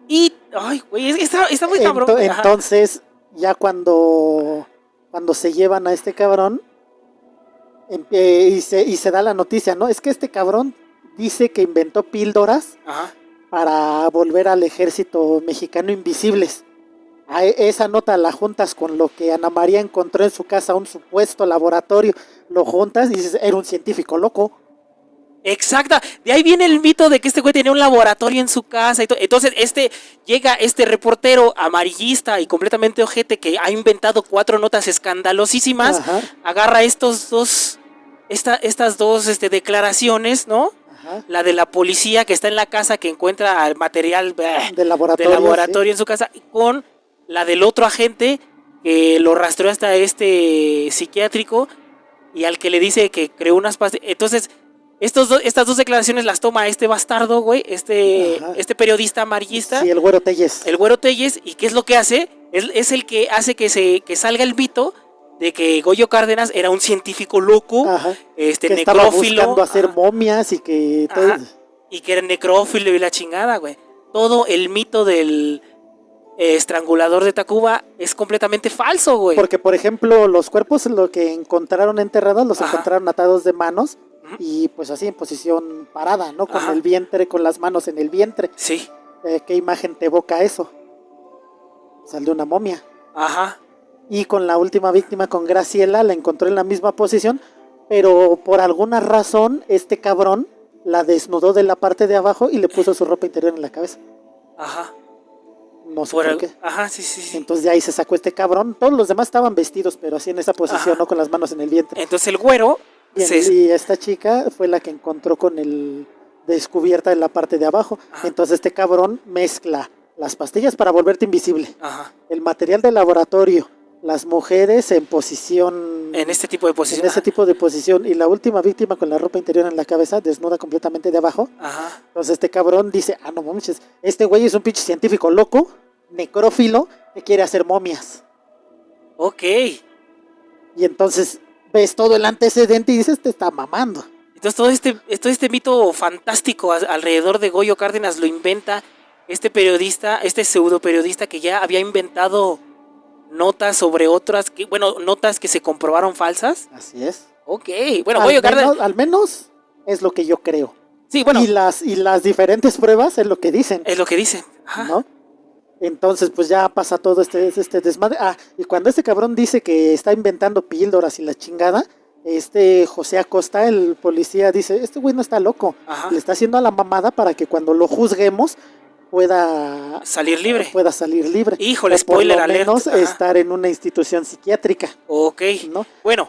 Y, ay, güey, está muy cabrón. Entonces, ya cuando se llevan a este cabrón, y se da la noticia, ¿no? Es que este cabrón dice que inventó píldoras para volver al ejército mexicano invisibles. esa nota la juntas con lo que Ana María encontró en su casa, un supuesto laboratorio, lo juntas y dices, era un científico loco. Exacta, de ahí viene el mito de que este güey tenía un laboratorio en su casa y todo. Entonces llega este reportero amarillista y completamente ojete que ha inventado 4 notas escandalosísimas. Ajá. Agarra estas dos declaraciones, ¿no? Ajá. La de la policía que está en la casa, que encuentra el material de laboratorio sí. En su casa, con la del otro agente que lo rastreó hasta este psiquiátrico y al que le dice que creó unas pastillas. Entonces estas dos declaraciones las toma este bastardo, güey, este periodista amarillista. Sí, el Güero Telles. El Güero Telles, ¿y qué es lo que hace? Es el que hace que salga el mito de que Goyo Cárdenas era un científico loco, que necrófilo. Estaba buscando hacer momias y que todo. Y que era necrófilo y la chingada, güey. Todo el mito del estrangulador de Tacuba es completamente falso, güey. Porque, por ejemplo, los cuerpos, lo que encontraron enterrados, los encontraron atados de manos. Y pues así en posición parada, ¿no? Con el vientre, con las manos en el vientre. Sí. ¿Qué imagen te evoca eso? Sale una momia. Ajá. Y con la última víctima, con Graciela, la encontró en la misma posición, pero por alguna razón este cabrón la desnudó de la parte de abajo y le puso su ropa interior en la cabeza. Ajá. No sé por qué. Ajá, sí. Entonces de ahí se sacó este cabrón. Todos los demás estaban vestidos, pero así en esa posición, ¿no? Con las manos en el vientre. Entonces el güero... Y esta chica fue la que encontró con el descubierta en la parte de abajo. Ajá. Entonces este cabrón mezcla las pastillas para volverte invisible. Ajá. El material de laboratorio, las mujeres en posición... En este tipo de posición. En ese tipo de posición. Y la última víctima con la ropa interior en la cabeza, desnuda completamente de abajo. Ajá. Entonces este cabrón dice, no manches, este güey es un pinche científico loco, necrófilo, que quiere hacer momias. Ok. Y entonces... ves todo el antecedente y dices, te está mamando. Entonces todo este mito fantástico alrededor de Goyo Cárdenas lo inventa este periodista, este pseudo periodista que ya había inventado notas sobre otras, notas que se comprobaron falsas. Así es. Ok, bueno, Goyo Cárdenas... Al menos es lo que yo creo. Sí, bueno. Y las diferentes pruebas es lo que dicen. Es lo que dicen. Ajá. ¿No? Entonces, pues ya pasa todo este desmadre. Y cuando este cabrón dice que está inventando píldoras y la chingada, José Acosta, el policía, dice, este güey no está loco. Ajá. Le está haciendo a la mamada para que cuando lo juzguemos pueda salir libre. Híjole, spoiler alert. Por lo menos estar en una institución psiquiátrica. Ok, ¿no? Bueno,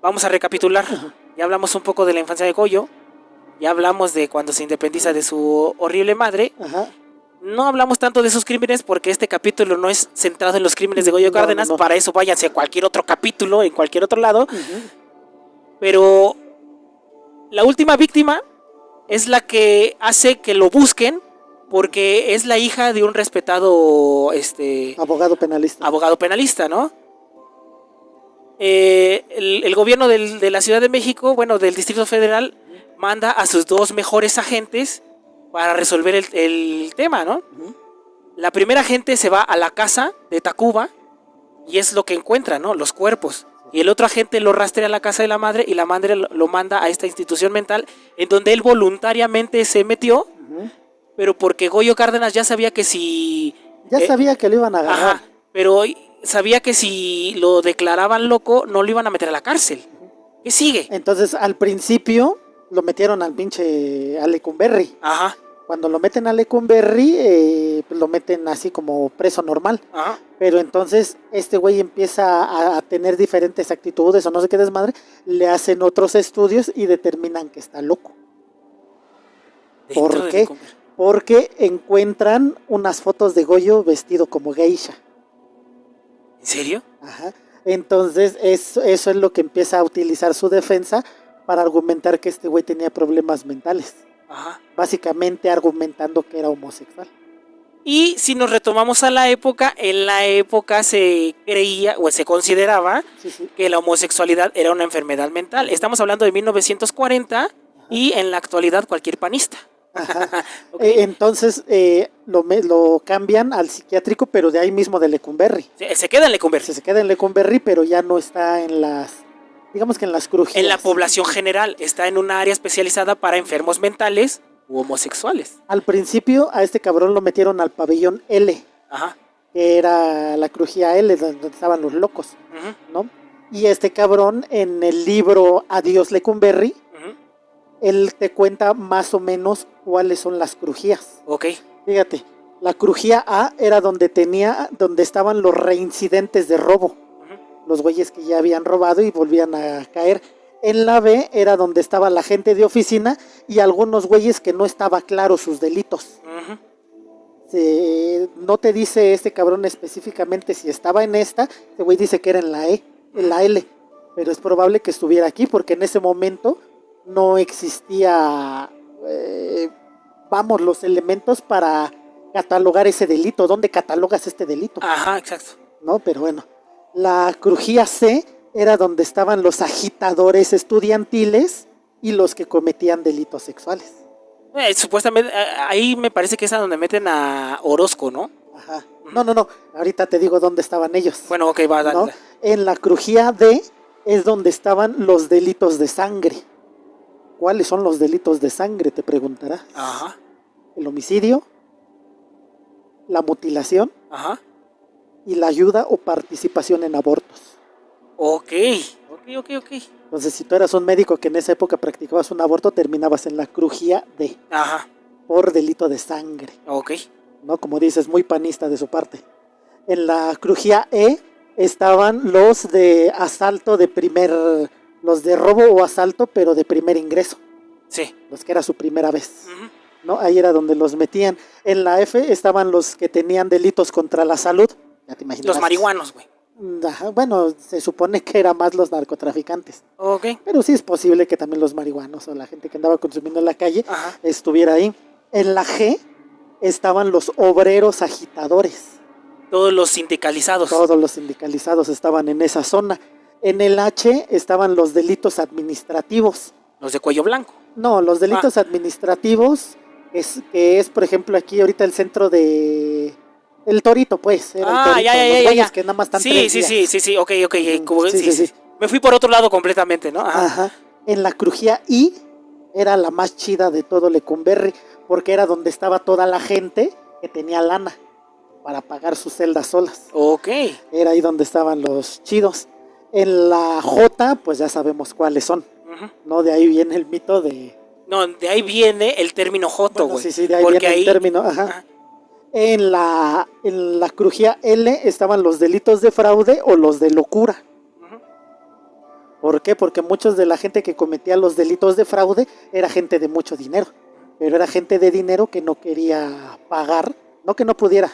vamos a recapitular. Ajá. Ya hablamos un poco de la infancia de Goyo. Ya hablamos de cuando se independiza de su horrible madre. Ajá. No hablamos tanto de sus crímenes porque este capítulo no es centrado en los crímenes de Goyo Cárdenas. No. Para eso váyanse a cualquier otro capítulo, en cualquier otro lado. Pero la última víctima es la que hace que lo busquen porque es la hija de un respetado abogado penalista, ¿no? El gobierno de la Ciudad de México, del Distrito Federal, manda a sus 2 mejores agentes para resolver el tema, ¿no? La primera agente se va a la casa de Tacuba y es lo que encuentra, ¿no? Los cuerpos. Y el otro agente lo rastrea a la casa de la madre y la madre lo manda a esta institución mental en donde él voluntariamente se metió, pero porque Goyo Cárdenas ya sabía que si... Ya sabía que lo iban a agarrar. Ajá, pero sabía que si lo declaraban loco no lo iban a meter a la cárcel. ¿Qué sigue? Entonces, al principio lo metieron al pinche Lecumberri. Ajá. Cuando lo meten a Lecumberri, pues lo meten así como preso normal. Ajá. Pero entonces este güey empieza a tener diferentes actitudes o no sé qué desmadre, le hacen otros estudios y determinan que está loco. ¿Por qué? Porque encuentran unas fotos de Goyo vestido como geisha. ¿En serio? Ajá. Entonces eso es lo que empieza a utilizar su defensa para argumentar que este güey tenía problemas mentales. Ajá. Básicamente argumentando que era homosexual. Y si nos retomamos a la época, en la época se creía o se consideraba que la homosexualidad era una enfermedad mental. Estamos hablando de 1940. Ajá. Y en la actualidad cualquier panista. Okay. Entonces lo cambian al psiquiátrico, pero de ahí mismo de Lecumberri. Se queda en Lecumberri. Se queda en Lecumberri, pero ya no está en las... digamos que en las crujías. En la población general, está en un área especializada para enfermos mentales u homosexuales. Al principio a este cabrón lo metieron al pabellón L. Ajá. que era la crujía L, donde estaban los locos, ¿no? Y este cabrón, en el libro Adiós Lecumberri, él te cuenta más o menos cuáles son las crujías. Ok. Fíjate, la crujía A era donde estaban los reincidentes de robo. Los güeyes que ya habían robado y volvían a caer. En la B era donde estaba la gente de oficina y algunos güeyes que no estaba claro sus delitos. No te dice este cabrón específicamente si estaba en esta. Este güey dice que era en la E, en la L. Pero es probable que estuviera aquí porque en ese momento no existía, los elementos para catalogar ese delito. ¿Dónde catalogas este delito? Ajá, exacto. No, pero bueno. La crujía C era donde estaban los agitadores estudiantiles y los que cometían delitos sexuales. Supuestamente, ahí me parece que es a donde meten a Orozco, ¿no? Ajá. No. Ahorita te digo dónde estaban ellos. Bueno, ok, va, dale. ¿No? En la crujía D es donde estaban los delitos de sangre. ¿Cuáles son los delitos de sangre? Te preguntarás. Ajá. El homicidio, la mutilación, ajá, y la ayuda o participación en abortos. Ok. Entonces, si tú eras un médico que en esa época practicabas un aborto, terminabas en la crujía D. Ajá. Por delito de sangre. Ok. ¿No? Como dices, muy panista de su parte. En la crujía E estaban los de asalto los de robo o asalto, pero de primer ingreso. Sí. Los que era su primera vez. ¿No? Ahí era donde los metían. En la F estaban los que tenían delitos contra la salud. Ya te imaginas. Los marihuanos, güey. Bueno, se supone que era más los narcotraficantes. Ok. Pero sí es posible que también los marihuanos o la gente que andaba consumiendo en la calle ajá, estuviera ahí. En la G estaban los obreros agitadores. Todos los sindicalizados. Todos los sindicalizados estaban en esa zona. En el H estaban los delitos administrativos. Los de cuello blanco. No, los delitos administrativos que es, por ejemplo, aquí ahorita el centro de... El Torito, pues. Era el Torito, ya. Que nada más están sí, ok. Sí. Me fui por otro lado completamente, ¿no? Ajá. En la crujía I era la más chida de todo Lecumberri, porque era donde estaba toda la gente que tenía lana para pagar sus celdas solas. Ok. Era ahí donde estaban los chidos. En la J, pues ya sabemos cuáles son. ¿No? De ahí viene el mito de... No, de ahí viene el término joto, güey. Sí, de ahí viene el término, ajá. En la crujía L estaban los delitos de fraude o los de locura. ¿Por qué? Porque muchos de la gente que cometía los delitos de fraude era gente de mucho dinero. Pero era gente de dinero que no quería pagar, no que no pudiera,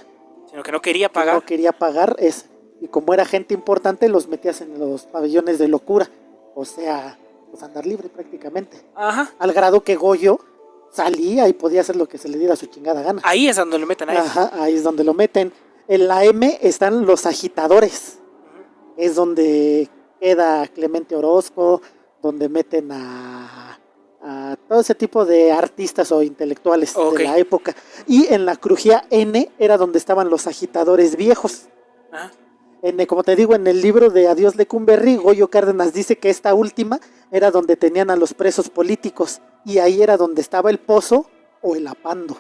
sino que no quería pagar. No quería pagar eso. Y como era gente importante, los metías en los pabellones de locura. O sea, pues andar libre prácticamente. Ajá. Al grado que Goyo salía y podía hacer lo que se le diera su chingada gana. Ahí es donde lo meten. Ajá, ahí es donde lo meten. En la M están los agitadores. Es donde queda Clemente Orozco, donde meten a todo ese tipo de artistas o intelectuales de la época. Y en la crujía N era donde estaban los agitadores viejos. Como te digo, en el libro de Adiós Lecumberri, Goyo Cárdenas dice que esta última era donde tenían a los presos políticos, y ahí era donde estaba el pozo o el apando.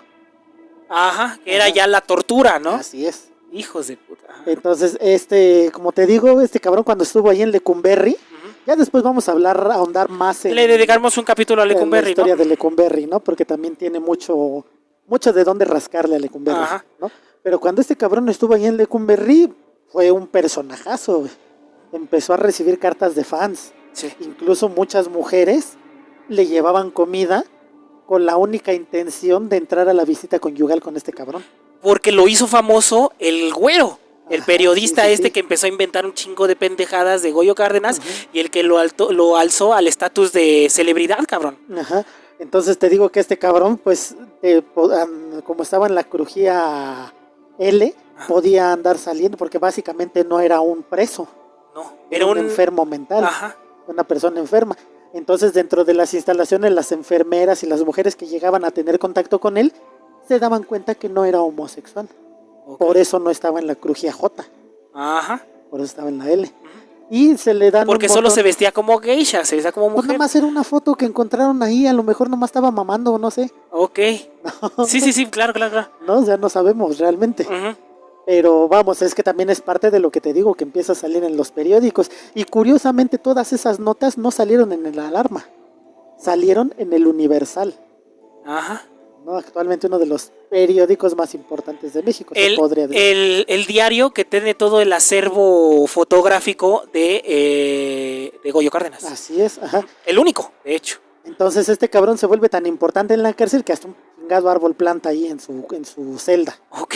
Ajá, que era ya la tortura, ¿no? Así es. Hijos de puta. Ajá. Entonces, como te digo, este cabrón cuando estuvo ahí en Lecumberri, ya después vamos a ahondar más en... Le dedicamos un capítulo a Lecumberri, la historia de Lecumberri, ¿no? Porque también tiene mucho de dónde rascarle a Lecumberri, ¿no? Pero cuando este cabrón estuvo ahí en Lecumberri, fue un personajazo, güey. Empezó a recibir cartas de fans. Sí. Incluso muchas mujeres le llevaban comida con la única intención de entrar a la visita conyugal con este cabrón. Porque lo hizo famoso el Güero, el periodista que empezó a inventar un chingo de pendejadas de Goyo Cárdenas, y el que lo alzó al estatus de celebridad, cabrón. Ajá. Entonces te digo que este cabrón, pues, como estaba en la crujía L, podía andar saliendo, porque básicamente no era un preso. No, era un enfermo mental. Ajá. Una persona enferma. Entonces, dentro de las instalaciones, las enfermeras y las mujeres que llegaban a tener contacto con él se daban cuenta que no era homosexual. Por eso no estaba en la crujía J. Ajá. Por eso estaba en la L. Y se le dan porque solo se vestía como geisha, se vestía como mujer. Pues nomás era una foto que encontraron ahí, a lo mejor nomás estaba mamando, no sé. Ok. No. Sí, claro. No, ya no sabemos realmente. Pero vamos, es que también es parte de lo que te digo, que empieza a salir en los periódicos. Y curiosamente todas esas notas no salieron en el Alarma, salieron en el Universal. Ajá. ¿No? Actualmente uno de los periódicos más importantes de México, se podría decir. El diario que tiene todo el acervo fotográfico de Goyo Cárdenas. Así es, ajá. El único, de hecho. Entonces este cabrón se vuelve tan importante en la cárcel que hasta un chingado árbol planta ahí en su celda. Ok.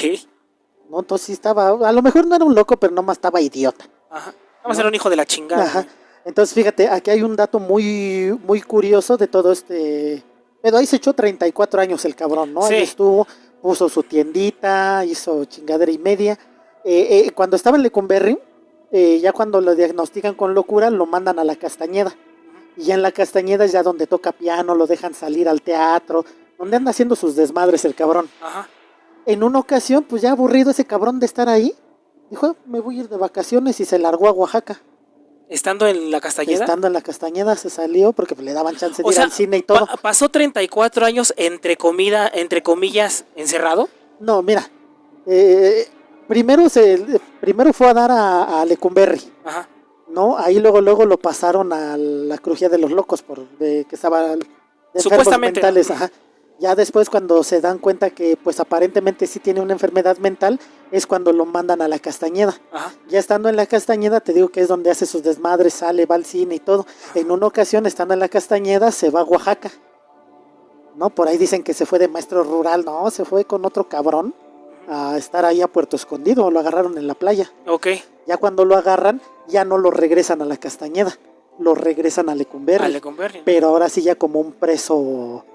¿No? Entonces sí estaba, a lo mejor no era un loco, pero nomás estaba idiota. Ajá. Nomás era un hijo de la chingada. Ajá. Entonces fíjate, aquí hay un dato muy, muy curioso de todo este... Pero ahí se echó 34 años el cabrón, ¿no? Sí. Ahí estuvo, puso su tiendita, hizo chingadera y media. Cuando estaba en Lecumberri, ya cuando lo diagnostican con locura, lo mandan a la Castañeda. Y ya en la Castañeda es ya donde toca piano, lo dejan salir al teatro, donde anda haciendo sus desmadres el cabrón. Ajá. En una ocasión, pues ya aburrido ese cabrón de estar ahí, dijo, me voy a ir de vacaciones y se largó a Oaxaca. ¿Estando en la Castañeda? Estando en la Castañeda se salió porque le daban chance de ir al cine y todo. ¿Pasó 34 años entre comillas, encerrado? No, mira, primero fue a dar a Lecumberri. Ajá. ¿No? Ahí luego lo pasaron a la crujía de los locos que estaba de supuestamente mentales, ajá. Ya después cuando se dan cuenta que pues aparentemente sí tiene una enfermedad mental, es cuando lo mandan a la Castañeda. Ajá. Ya estando en la Castañeda, te digo que es donde hace sus desmadres, sale, va al cine y todo. Ajá. En una ocasión, estando en la Castañeda, se va a Oaxaca. ¿No? Por ahí dicen que se fue de maestro rural, no, se fue con otro cabrón a estar ahí a Puerto Escondido, lo agarraron en la playa. Ok. Ya cuando lo agarran, ya no lo regresan a la Castañeda, lo regresan a Lecumberri. A Lecumberri. Pero ahora sí ya como un preso...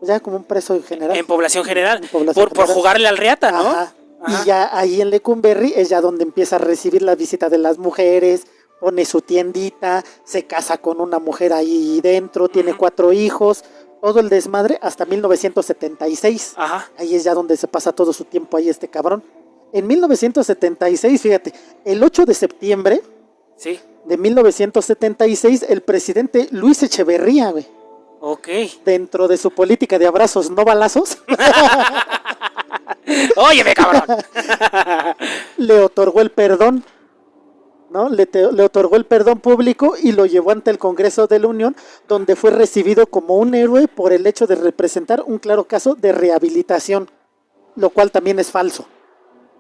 Ya como un preso en general. En población general. Por jugarle al reata, ¿no? Ajá. Ajá. Y ya ahí en Lecumberri es ya donde empieza a recibir la visita de las mujeres, pone su tiendita, se casa con una mujer ahí dentro, tiene 4 hijos, todo el desmadre hasta 1976. Ajá. Ahí es ya donde se pasa todo su tiempo ahí este cabrón. En 1976, fíjate, el 8 de septiembre sí. de 1976, el presidente Luis Echeverría, güey. Ok. Dentro de su política de abrazos no balazos. Óyeme, cabrón. Le otorgó el perdón, ¿no? Le otorgó el perdón público y lo llevó ante el Congreso de la Unión, donde fue recibido como un héroe por el hecho de representar un claro caso de rehabilitación, lo cual también es falso.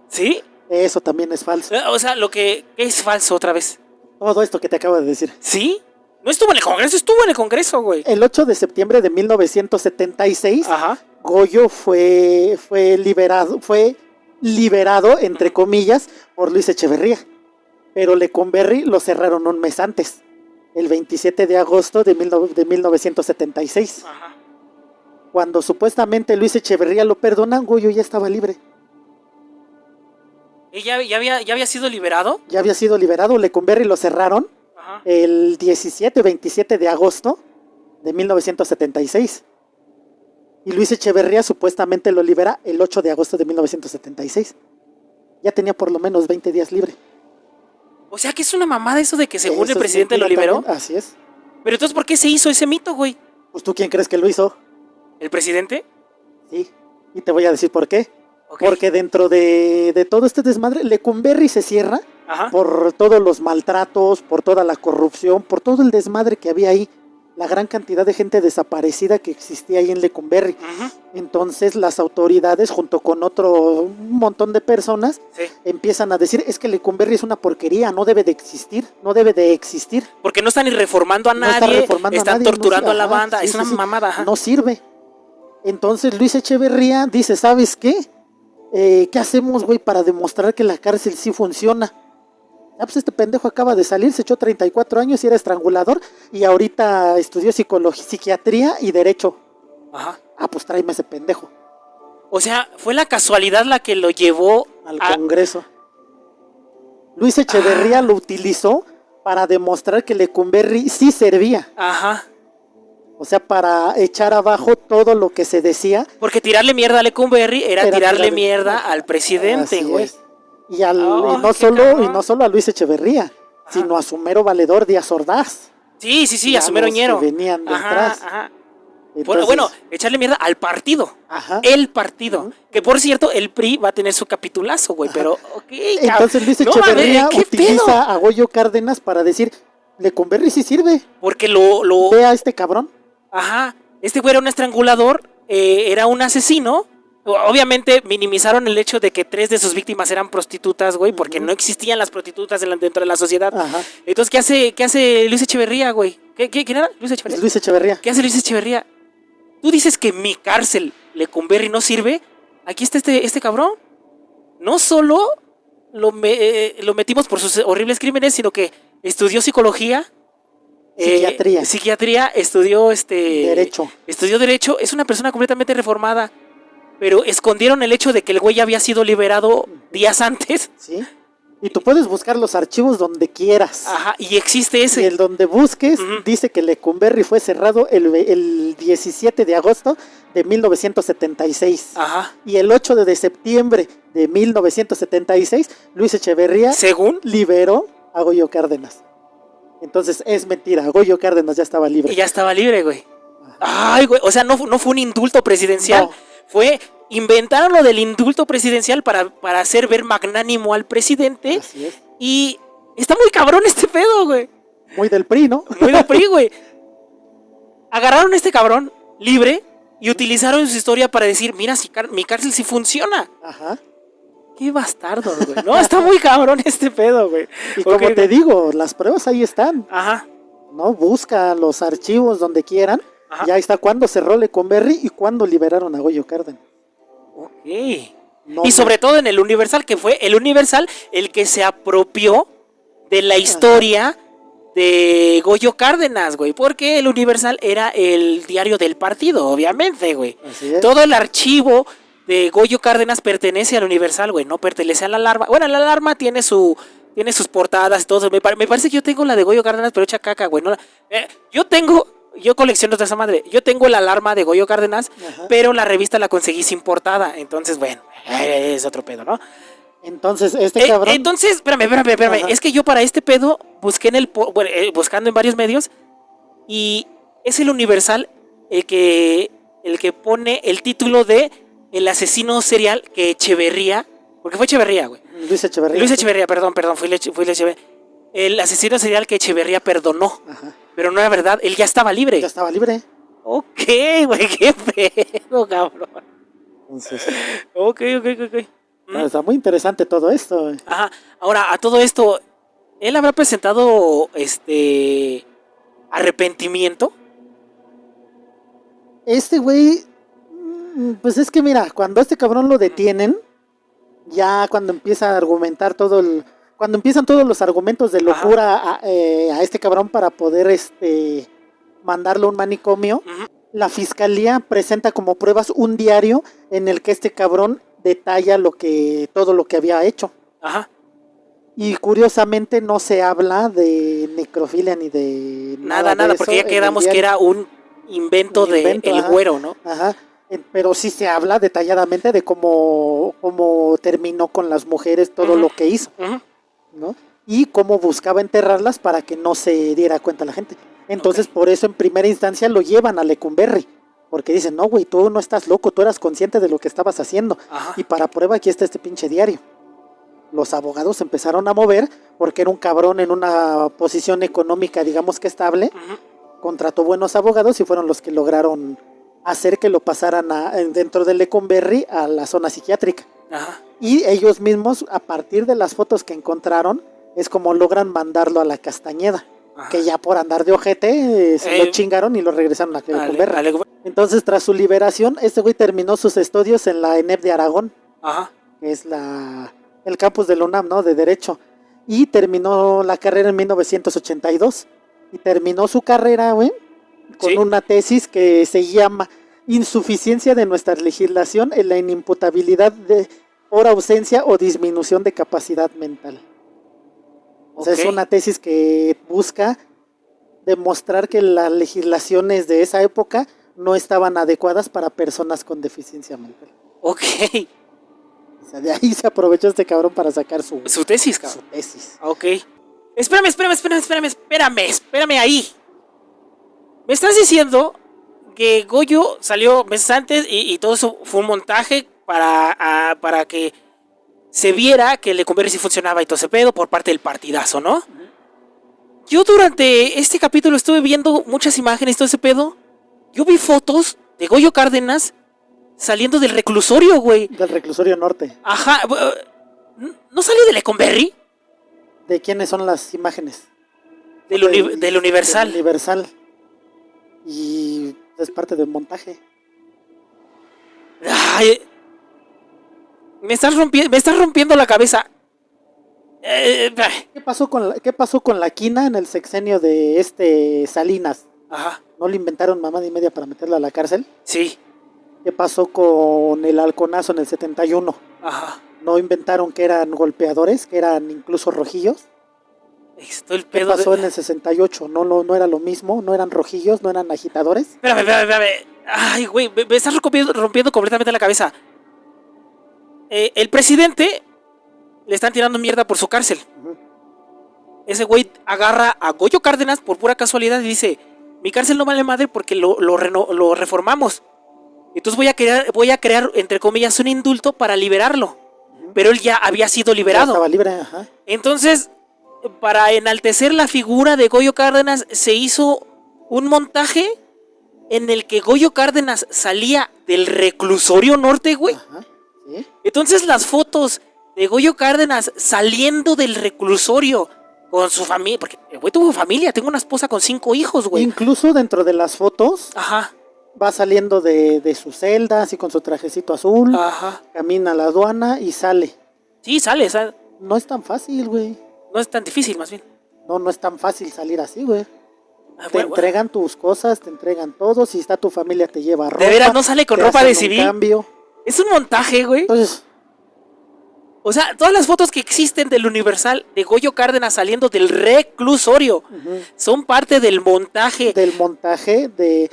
¿Sí? Eso también es falso. O sea, ¿qué es falso otra vez? Todo esto que te acabo de decir. ¿Sí? No estuvo en el Congreso, estuvo en el Congreso, güey. El 8 de septiembre de 1976, ajá, Goyo fue liberado, entre comillas, por Luis Echeverría. Pero Lecumberri lo cerraron un mes antes, el 27 de agosto de 1976. Ajá. Cuando supuestamente Luis Echeverría lo perdona, Goyo ya estaba libre. ¿Y ya había sido liberado? Ya había sido liberado, Lecumberri lo cerraron. Ajá. El 27 de agosto de 1976. Y Luis Echeverría supuestamente lo libera el 8 de agosto de 1976. Ya tenía por lo menos 20 días libre. O sea que es una mamada eso de que según el presidente lo liberó. También, así es. Pero entonces, ¿por qué se hizo ese mito, güey? Pues ¿tú quién crees que lo hizo? ¿El presidente? Sí, y te voy a decir por qué. Okay. Porque dentro de todo este desmadre, Lecumberri se cierra. Ajá. Por todos los maltratos, por toda la corrupción, por todo el desmadre que había ahí, la gran cantidad de gente desaparecida que existía ahí en Lecumberri. Uh-huh. Entonces las autoridades, junto con un montón de personas, sí, empiezan a decir, es que Lecumberri es una porquería, no debe de existir. Porque no están ni reformando a nadie, están torturando a la banda, sí, es una mamada. Ajá. No sirve. Entonces Luis Echeverría dice, ¿sabes qué? ¿Qué hacemos, güey, para demostrar que la cárcel sí funciona? Pues este pendejo acaba de salir, se echó 34 años y era estrangulador y ahorita estudió psiquiatría y derecho. Ajá. Pues tráeme ese pendejo. O sea, fue la casualidad la que lo llevó al Congreso. Luis Echeverría lo utilizó para demostrar que Lecumberri sí servía. Ajá. O sea, para echar abajo todo lo que se decía. Porque tirarle mierda a Lecumberri era tirarle mierda al presidente, güey. Y no solo a Luis Echeverría, ajá, sino a su mero valedor Díaz Ordaz. Sí, a su mero ñero. Que venían de atrás. Ajá. Entonces, bueno, echarle mierda al partido. Ajá. El partido. Que por cierto, el PRI va a tener su capitulazo, güey. Pero, entonces Luis Echeverría utiliza a Goyo Cárdenas para decir, Lecumberri sí sirve. Porque ve a este cabrón. Ajá. Este güey era un estrangulador, era un asesino. Obviamente minimizaron el hecho de que 3 de sus víctimas eran prostitutas, güey, porque no existían las prostitutas dentro de la sociedad. Ajá. Entonces, ¿qué hace Luis Echeverría, güey? ¿Quién era? Luis Echeverría. Es Luis Echeverría. ¿Qué hace Luis Echeverría? Tú dices que mi cárcel, Lecumberri, no sirve. Aquí está este cabrón. No solo lo metimos por sus horribles crímenes, sino que estudió psicología. Psiquiatría, estudió Derecho. Estudió Derecho. Es una persona completamente reformada. Pero escondieron el hecho de que el güey ya había sido liberado días antes. Sí. Y tú puedes buscar los archivos donde quieras. Ajá, y existe ese. Y el donde busques dice que Lecumberri fue cerrado el 17 de agosto de 1976. Ajá. Y el 8 de septiembre de 1976, Luis Echeverría liberó a Goyo Cárdenas. Entonces es mentira, Goyo Cárdenas ya estaba libre. Y ya estaba libre, güey. Ay, güey, o sea, no fue un indulto presidencial. No. Inventaron lo del indulto presidencial para hacer ver magnánimo al presidente. Así es. Y está muy cabrón este pedo, güey. Muy del PRI, ¿no? Muy del PRI, güey. Agarraron a este cabrón libre y utilizaron su historia para decir, mira, mi cárcel sí funciona. Ajá. Qué bastardo, güey. No, está muy cabrón este pedo, güey. Y como te digo, las pruebas ahí están. Ajá. No, busca los archivos donde quieran. Ajá. Ya está cuándo cerró Lecumberri y cuándo liberaron a Goyo Cárdenas. Ok. Y sobre todo en el Universal, que fue el Universal el que se apropió de la historia de Goyo Cárdenas, güey. Porque el Universal era el diario del partido, obviamente, güey. Todo el archivo de Goyo Cárdenas pertenece al Universal, güey. No pertenece a la Alarma. Bueno, la Alarma tiene sus portadas y todo. Me parece que yo tengo la de Goyo Cárdenas, pero hecha caca, güey. No, yo colecciono de esa madre. Yo tengo la Alarma de Goyo Cárdenas, pero la revista la conseguí sin portada. Entonces, bueno, es otro pedo, ¿no? Entonces, cabrón. Entonces, espérame. Es que yo para este pedo busqué buscando en varios medios. Y es el Universal el que pone el título de el asesino serial que Echeverría. Porque fue Echeverría, güey. Luis Echeverría, perdón, fue Echeverría. El asesino serial que Echeverría perdonó. Ajá. Pero no era verdad, él ya estaba libre. Ya estaba libre. Ok, güey, qué pedo, cabrón. Entonces, ok. Está muy interesante todo esto, güey. Ajá, ahora, a todo esto, ¿él habrá presentado arrepentimiento? Este güey, pues es que mira, cuando a este cabrón lo detienen, ya cuando empieza a argumentar cuando empiezan todos los argumentos de locura a este cabrón para poder mandarlo a un manicomio, la fiscalía presenta como pruebas un diario en el que este cabrón detalla todo lo que había hecho. Ajá. Y curiosamente no se habla de necrofilia ni de nada, porque ya quedamos que era un invento de el güero, ¿no? Ajá. Pero sí se habla detalladamente de cómo terminó con las mujeres, todo lo que hizo, ¿no? Y cómo buscaba enterrarlas para que no se diera cuenta la gente. Entonces, por eso en primera instancia lo llevan a Lecumberri, porque dicen, no, güey, tú no estás loco, tú eras consciente de lo que estabas haciendo. Ajá. Y para prueba aquí está este pinche diario. Los abogados empezaron a mover, porque era un cabrón en una posición económica, digamos que estable, contrató buenos abogados y fueron los que lograron hacer que lo pasaran dentro de Lecumberri a la zona psiquiátrica. Ajá. Y ellos mismos, a partir de las fotos que encontraron, es como logran mandarlo a la Castañeda. Ajá. Que ya por andar de ojete se lo chingaron y lo regresaron a Lecumberri. Entonces, tras su liberación, este güey terminó sus estudios en la ENEP de Aragón. Ajá. Que es el campus de la UNAM, ¿no? De Derecho. Y terminó la carrera en 1982. Y terminó su carrera, güey, con una tesis que se llama Insuficiencia de nuestra legislación en la inimputabilidad por ausencia o disminución de capacidad mental. O sea, es una tesis que busca demostrar que las legislaciones de esa época no estaban adecuadas para personas con deficiencia mental. Ok. O sea, de ahí se aprovechó este cabrón para sacar su tesis, cabrón. Su tesis. Ok. Espérame ahí. Me estás diciendo que Goyo salió meses antes y todo eso fue un montaje para que se viera que Lecumberri sí funcionaba y todo ese pedo por parte del partidazo, ¿no? Yo durante este capítulo estuve viendo muchas imágenes y todo ese pedo. Yo vi fotos de Goyo Cárdenas saliendo del reclusorio, güey. Del reclusorio norte. Ajá. ¿No salió de Lecumberri? ¿De quiénes son las imágenes? Del Universal. Del Universal. Y es parte del montaje. Ay, me estás rompiendo la cabeza. ¿Qué pasó con la quina en el sexenio de Salinas? Ajá. ¿No le inventaron mamada y media para meterla a la cárcel? Sí. ¿Qué pasó con el halconazo en el 71? Ajá. ¿No inventaron que eran golpeadores, que eran incluso rojillos? ¿Qué pasó en el 68? ¿No era lo mismo? ¿No eran rojillos? ¿No eran agitadores? Espérame. Ay, güey, me estás rompiendo completamente la cabeza. El presidente le están tirando mierda por su cárcel. Uh-huh. Ese güey agarra a Goyo Cárdenas por pura casualidad y dice: mi cárcel no vale madre porque lo reformamos. Entonces voy a crear, entre comillas, un indulto para liberarlo. Uh-huh. Pero él ya había sido liberado. Ya estaba libre, ajá. Entonces, para enaltecer la figura de Goyo Cárdenas, se hizo un montaje en el que Goyo Cárdenas salía del reclusorio norte, güey. Ajá. ¿Sí? Entonces las fotos de Goyo Cárdenas saliendo del reclusorio con su familia, porque el güey tuvo familia, tengo una esposa con 5 hijos, güey. Incluso dentro de las fotos, ajá, va saliendo de su celda, así con su trajecito azul, ajá, camina a la aduana y sale. Sí, sale. No es tan fácil, güey. No es tan difícil, más bien. No es tan fácil salir así, güey. Te entregan tus cosas, te entregan todo. Si está tu familia, te lleva ropa. De veras, no sale con ropa de civil. Cambio. Es un montaje, güey. Entonces, o sea, todas las fotos que existen del Universal de Goyo Cárdenas saliendo del reclusorio uh-huh. son parte del montaje. Del montaje del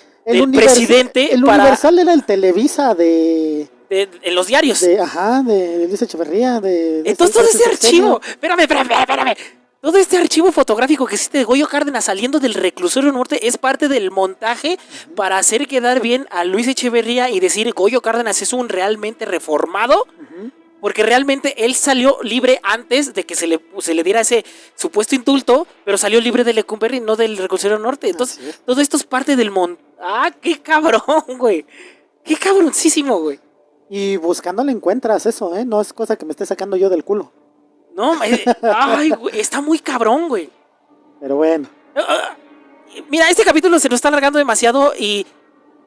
presidente. El Universal era el Televisa en los diarios. De Luis Echeverría. Entonces todo ese archivo. Espérame. Todo este archivo fotográfico que existe de Goyo Cárdenas saliendo del reclusorio norte es parte del montaje uh-huh. para hacer quedar bien a Luis Echeverría y decir Goyo Cárdenas es un realmente reformado. Uh-huh. Porque realmente él salió libre antes de que se le diera ese supuesto indulto, pero salió libre de Lecumberri, no del reclusorio norte. Entonces, todo esto es parte del ¡Ah, qué cabrón, güey! ¡Qué cabroncísimo, güey! Y buscándole encuentras eso, ¿eh? No es cosa que me esté sacando yo del culo. No, ay, güey, está muy cabrón, güey. Pero bueno. Mira, este capítulo se nos está alargando demasiado y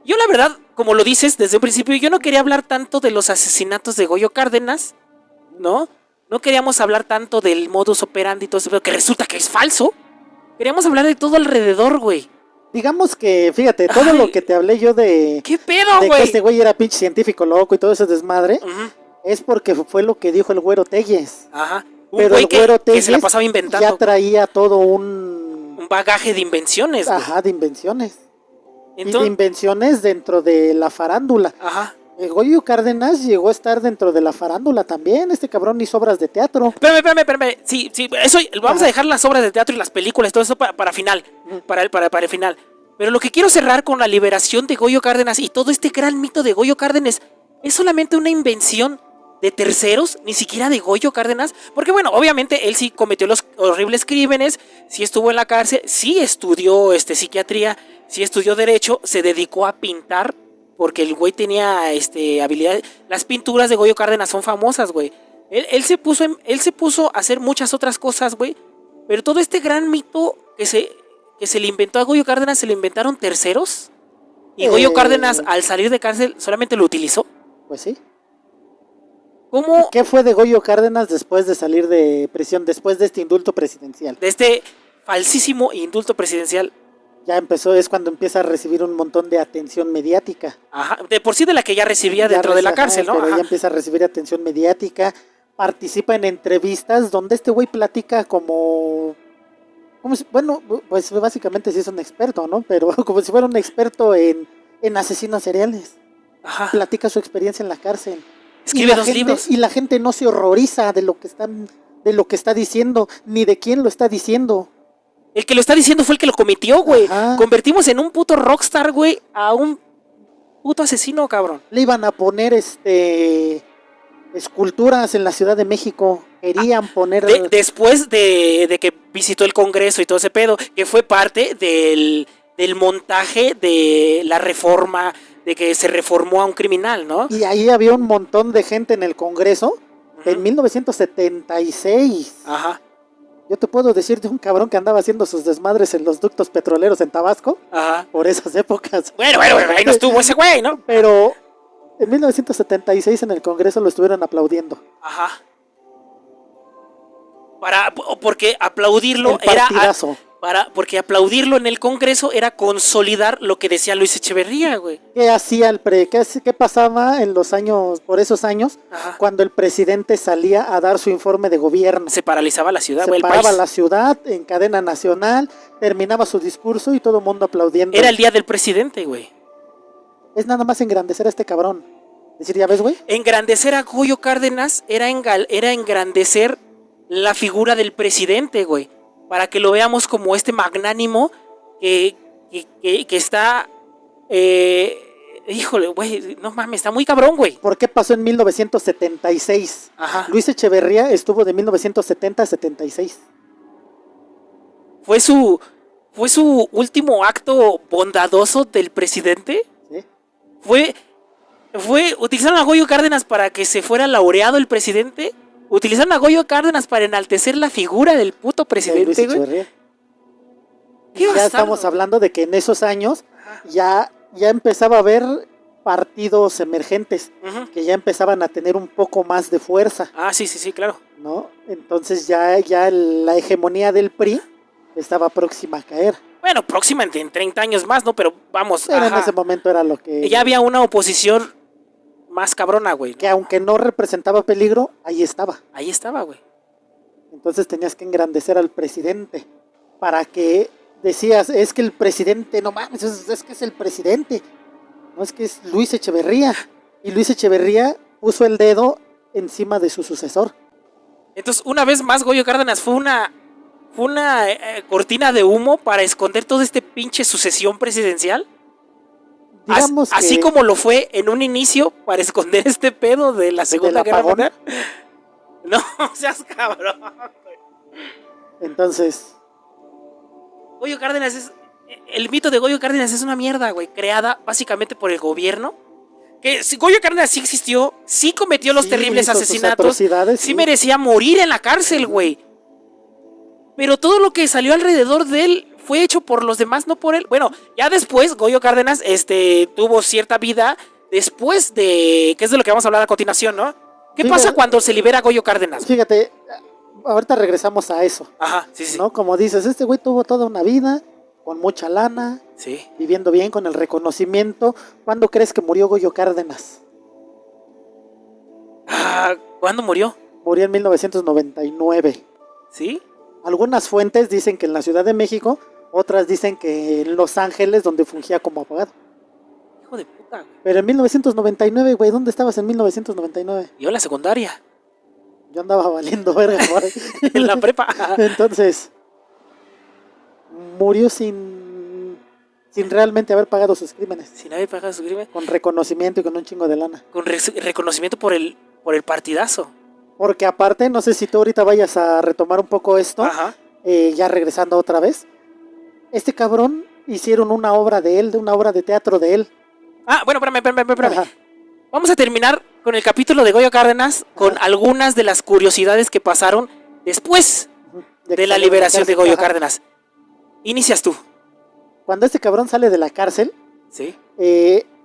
yo la verdad, como lo dices desde un principio, yo no quería hablar tanto de los asesinatos de Goyo Cárdenas, ¿no? No queríamos hablar tanto del modus operandi y todo eso, pero que resulta que es falso. Queríamos hablar de todo alrededor, güey. Digamos que, fíjate, todo lo que te hablé yo de... ¿Qué pedo, güey? De que este güey era pinche científico loco y todo ese desmadre, uh-huh. es porque fue lo que dijo el Güero Telles. Ajá. Pero el Güero Telles que se la pasaba inventando. Ya traía todo un bagaje de invenciones. Ajá, güey. De invenciones. Entonces, y de invenciones dentro de la farándula. Ajá. Goyo Cárdenas llegó a estar dentro de la farándula también. Este cabrón hizo obras de teatro. Espérame. Sí, eso vamos a dejar las obras de teatro y las películas, todo eso para final. Para el final. Pero lo que quiero cerrar con la liberación de Goyo Cárdenas y todo este gran mito de Goyo Cárdenas es solamente una invención de terceros, ni siquiera de Goyo Cárdenas, porque bueno, obviamente él sí cometió los horribles crímenes, sí estuvo en la cárcel, sí estudió psiquiatría, sí estudió derecho, se dedicó a pintar, porque el güey tenía habilidad. Las pinturas de Goyo Cárdenas son famosas, güey. Él se puso a hacer muchas otras cosas, güey, pero todo este gran mito que se le inventó a Goyo Cárdenas se lo inventaron terceros, y Goyo Cárdenas al salir de cárcel solamente lo utilizó. Pues sí. ¿Cómo? ¿Qué fue de Goyo Cárdenas después de salir de prisión, después de este indulto presidencial? De este falsísimo indulto presidencial. Ya es cuando empieza a recibir un montón de atención mediática. Ajá, de por sí de la que ya recibía dentro de la cárcel, ¿no? Pero ajá. Ya empieza a recibir atención mediática, participa en entrevistas donde este güey platica bueno, pues básicamente sí es un experto, ¿no? Pero como si fuera un experto en asesinos seriales. Ajá. Platica su experiencia en la cárcel. Escribe 2 libros. Y la gente no se horroriza de lo que está diciendo, ni de quién lo está diciendo. El que lo está diciendo fue el que lo cometió, güey. Ajá. Convertimos en un puto rockstar, güey, a un puto asesino, cabrón. Le iban a poner esculturas en la Ciudad de México. Querían poner... Después de que visitó el Congreso y todo ese pedo, que fue parte del montaje de la reforma, de que se reformó a un criminal, ¿no? Y ahí había un montón de gente en el Congreso, en 1976. Ajá. Yo te puedo decir de un cabrón que andaba haciendo sus desmadres en los ductos petroleros en Tabasco. Ajá. Por esas épocas. Bueno, ahí no estuvo ese güey, ¿no? Pero en 1976 en el Congreso lo estuvieron aplaudiendo. Ajá. Porque aplaudirlo era... Porque aplaudirlo en el Congreso era consolidar lo que decía Luis Echeverría, güey. ¿Qué hacía qué pasaba en los años, por esos años, Ajá, cuando el presidente salía a dar su informe de gobierno? Se paralizaba la ciudad, Se güey, el paraba país. la ciudad en cadena nacional, terminaba su discurso y todo el mundo aplaudiendo. Era el día del presidente, güey. Es nada más engrandecer a este cabrón. Decir, ya ves, güey. Engrandecer a Goyo Cárdenas era engrandecer la figura del presidente, güey. Para que lo veamos como este magnánimo que está... híjole, güey, no mames, está muy cabrón, güey. ¿Por qué pasó en 1976? Ajá. Luis Echeverría estuvo de 1970 a 76. ¿Fue su último acto bondadoso del presidente? ¿Sí? ¿Utilizaron a Goyo Cárdenas para que se fuera laureado el presidente? ¿Utilizaron a Goyo Cárdenas para enaltecer la figura del puto presidente, güey? Ya estamos hablando de que en esos años ya empezaba a haber partidos emergentes, que ya empezaban a tener un poco más de fuerza. Ah, sí, claro. ¿No? Entonces ya la hegemonía del PRI estaba próxima a caer. Bueno, próxima en 30 años más, ¿no? Pero vamos. Pero en ese momento era lo que... Ya había una oposición más cabrona, güey. Que aunque no representaba peligro, ahí estaba. Ahí estaba, güey. Entonces tenías que engrandecer al presidente para que decías, es que el presidente, no mames, es que es el presidente. No, es que es Luis Echeverría. Y Luis Echeverría puso el dedo encima de su sucesor. Entonces, una vez más, Goyo Cárdenas fue una cortina de humo para esconder toda este pinche sucesión presidencial. Digamos así como lo fue en un inicio para esconder este pedo de la Segunda Guerra Mundial. No seas cabrón. Entonces, Goyo Cárdenas el mito de Goyo Cárdenas es una mierda, güey, creada básicamente por el gobierno. Que si Goyo Cárdenas sí existió, sí cometió los terribles asesinatos, sí merecía morir en la cárcel, güey. Pero todo lo que salió alrededor de él fue hecho por los demás, no por él. Bueno, ya después Goyo Cárdenas tuvo cierta vida después de... que es de lo que vamos a hablar a continuación, ¿no? ¿Qué pasa cuando se libera Goyo Cárdenas? Fíjate, ahorita regresamos a eso. Ajá, sí. ¿No? Como dices, este güey tuvo toda una vida, con mucha lana, sí, viviendo bien, con el reconocimiento. ¿Cuándo crees que murió Goyo Cárdenas? ¿Cuándo murió? Murió en 1999. ¿Sí? Algunas fuentes dicen que en la Ciudad de México, otras dicen que en Los Ángeles, donde fungía como abogado. Hijo de puta, güey. Pero en 1999, güey, ¿dónde estabas en 1999? Yo en la secundaria. Yo andaba valiendo verga por ahí. En la prepa. Entonces, murió sin realmente haber pagado sus crímenes. Sin haber pagado sus crímenes. Con reconocimiento y con un chingo de lana. Con reconocimiento por el partidazo. Porque aparte, no sé si tú ahorita vayas a retomar un poco esto. Ajá. Ya regresando otra vez. Este cabrón hicieron una obra de él, una obra de teatro de él. Bueno, espérame. Ajá. Vamos a terminar con el capítulo de Goyo Cárdenas, con algunas de las curiosidades que pasaron después de la liberación de Goyo Cárdenas. Inicias tú. Cuando este cabrón sale de la cárcel, ¿sí?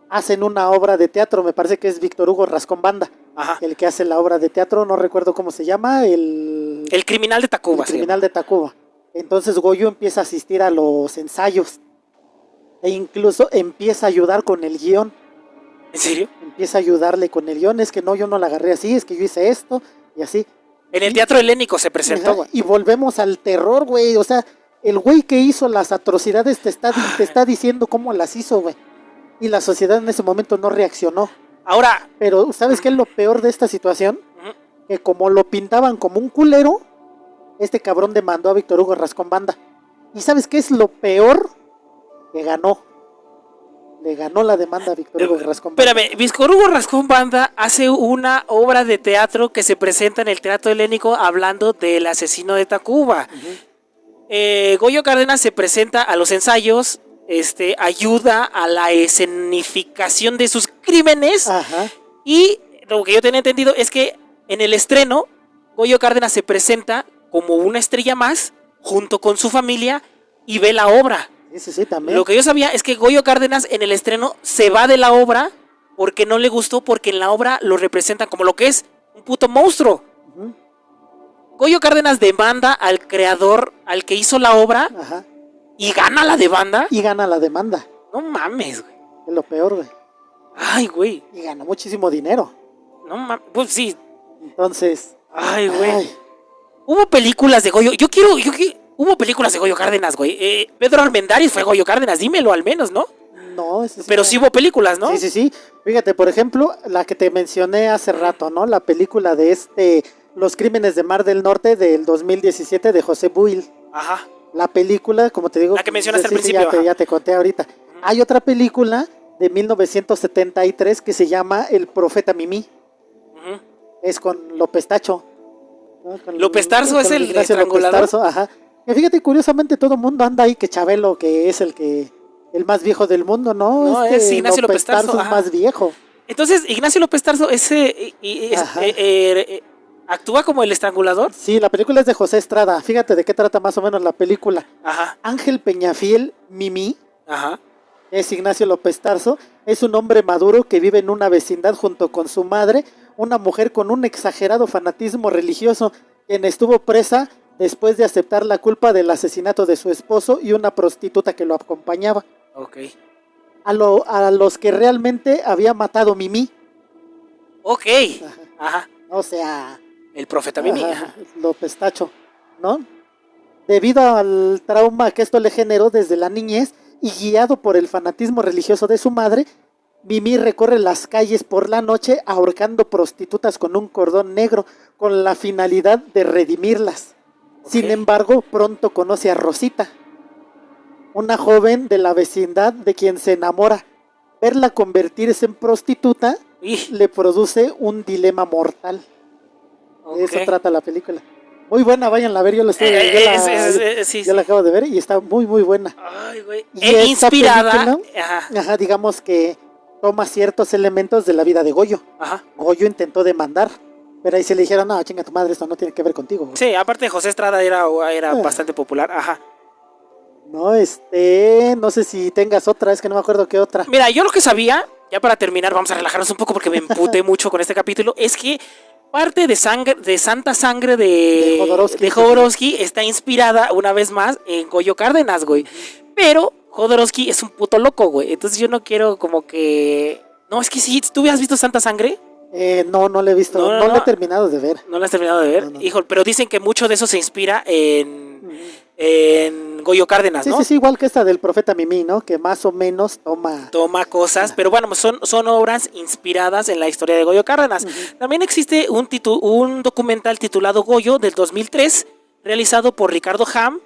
Hacen una obra de teatro, me parece que es Víctor Hugo Rascón Banda. Ajá. El que hace la obra de teatro, no recuerdo cómo se llama, El criminal de Tacuba. El criminal de Tacuba. Entonces Goyo empieza a asistir a los ensayos e incluso empieza a ayudar con el guión. ¿En serio? Empieza a ayudarle con el guión, es que no, yo no la agarré así, es que yo hice esto y así. En el Teatro Helénico se presentó, güey. Y volvemos al terror, güey, o sea, el güey que hizo las atrocidades te está diciendo cómo las hizo, güey. Y la sociedad en ese momento no reaccionó. Ahora... Pero, ¿sabes qué es lo peor de esta situación? Que como lo pintaban como un culero, este cabrón demandó a Víctor Hugo Rascón Banda. ¿Y sabes qué es lo peor? Que ganó. Le ganó la demanda a Víctor Hugo Rascón Banda. Espérame, Víctor Hugo Rascón Banda hace una obra de teatro que se presenta en el Teatro Helénico hablando del asesino de Tacuba. Goyo Cárdenas se presenta a los ensayos, ayuda a la escenificación de sus crímenes. Ajá. Y lo que yo tenía entendido es que en el estreno, Goyo Cárdenas se presenta como una estrella más junto con su familia y ve la obra. Sí, también. Lo que yo sabía es que Goyo Cárdenas en el estreno se va de la obra porque no le gustó, porque en la obra lo representan como lo que es un puto monstruo. Goyo Cárdenas demanda al creador, al que hizo la obra. Ajá. Y gana la demanda. No mames, güey. Es lo peor, güey. Ay, güey. Y ganó muchísimo dinero. No mames, pues sí. Entonces. Ay, güey. Hubo películas de Goyo. Hubo películas de Goyo Cárdenas, güey. Pedro Armendáriz fue Goyo Cárdenas, dímelo al menos, ¿no? No, ese pero sí hubo películas, ¿no? Sí. Fíjate, por ejemplo, la que te mencioné hace rato, ¿no? La película de Los Crímenes de Mar del Norte del 2017 de José Buil. Ajá. La película, como te digo, la que mencionaste al principio. Ya te conté ahorita. Hay otra película de 1973 que se llama El Profeta Mimí. Es con López Tacho. ¿No? López Tarso es el estrangulador. López Tarso, ajá. Y fíjate, curiosamente todo el mundo anda ahí que Chabelo, que es el más viejo del mundo, ¿no? No, es Ignacio López Tarso. Es más viejo. Entonces, Ignacio López Tarso ¿actúa como el estrangulador? Sí, la película es de José Estrada. Fíjate de qué trata más o menos la película. Ajá. Ángel Peñafiel Mimí. Ajá. Es Ignacio López Tarso. Es un hombre maduro que vive en una vecindad junto con su madre, una mujer con un exagerado fanatismo religioso, quien estuvo presa después de aceptar la culpa del asesinato de su esposo y una prostituta que lo acompañaba. Ok. A los que realmente había matado Mimí. Ok. Ajá. O sea... El profeta Mimí. Ajá. López Tacho, ¿no? Debido al trauma que esto le generó desde la niñez y guiado por el fanatismo religioso de su madre, Mimí recorre las calles por la noche ahorcando prostitutas con un cordón negro con la finalidad de redimirlas. Okay. Sin embargo, pronto conoce a Rosita, una joven de la vecindad de quien se enamora. Verla convertirse en prostituta le produce un dilema mortal. Okay. Eso trata la película. Muy buena, váyanla a ver, yo la acabo de ver y está muy muy buena. Ay, güey. Inspirada. Película, digamos que toma ciertos elementos de la vida de Goyo. Ajá. Goyo intentó demandar, pero ahí se le dijeron, no, chinga tu madre, esto no tiene que ver contigo. Güey. Sí, aparte José Estrada era bastante popular. Ajá. No, no sé si tengas otra, es que no me acuerdo qué otra. Mira, yo lo que sabía, ya para terminar, vamos a relajarnos un poco porque me emputé mucho con este capítulo, es que parte de Santa Sangre de Jodorowsky está inspirada una vez más en Goyo Cárdenas, güey. Pero Jodorowsky es un puto loco, güey. Entonces yo no quiero como que... No, es que sí, ¿tú has visto Santa Sangre? No lo he visto, no lo he terminado de ver. ¿No lo has terminado de ver? No. Híjole, pero dicen que mucho de eso se inspira en Goyo Cárdenas, ¿no? Sí, igual que esta del Profeta Mimí, ¿no? Que más o menos toma cosas, pero bueno, son obras inspiradas en la historia de Goyo Cárdenas. También existe un documental titulado Goyo del 2003, realizado por Ricardo Ham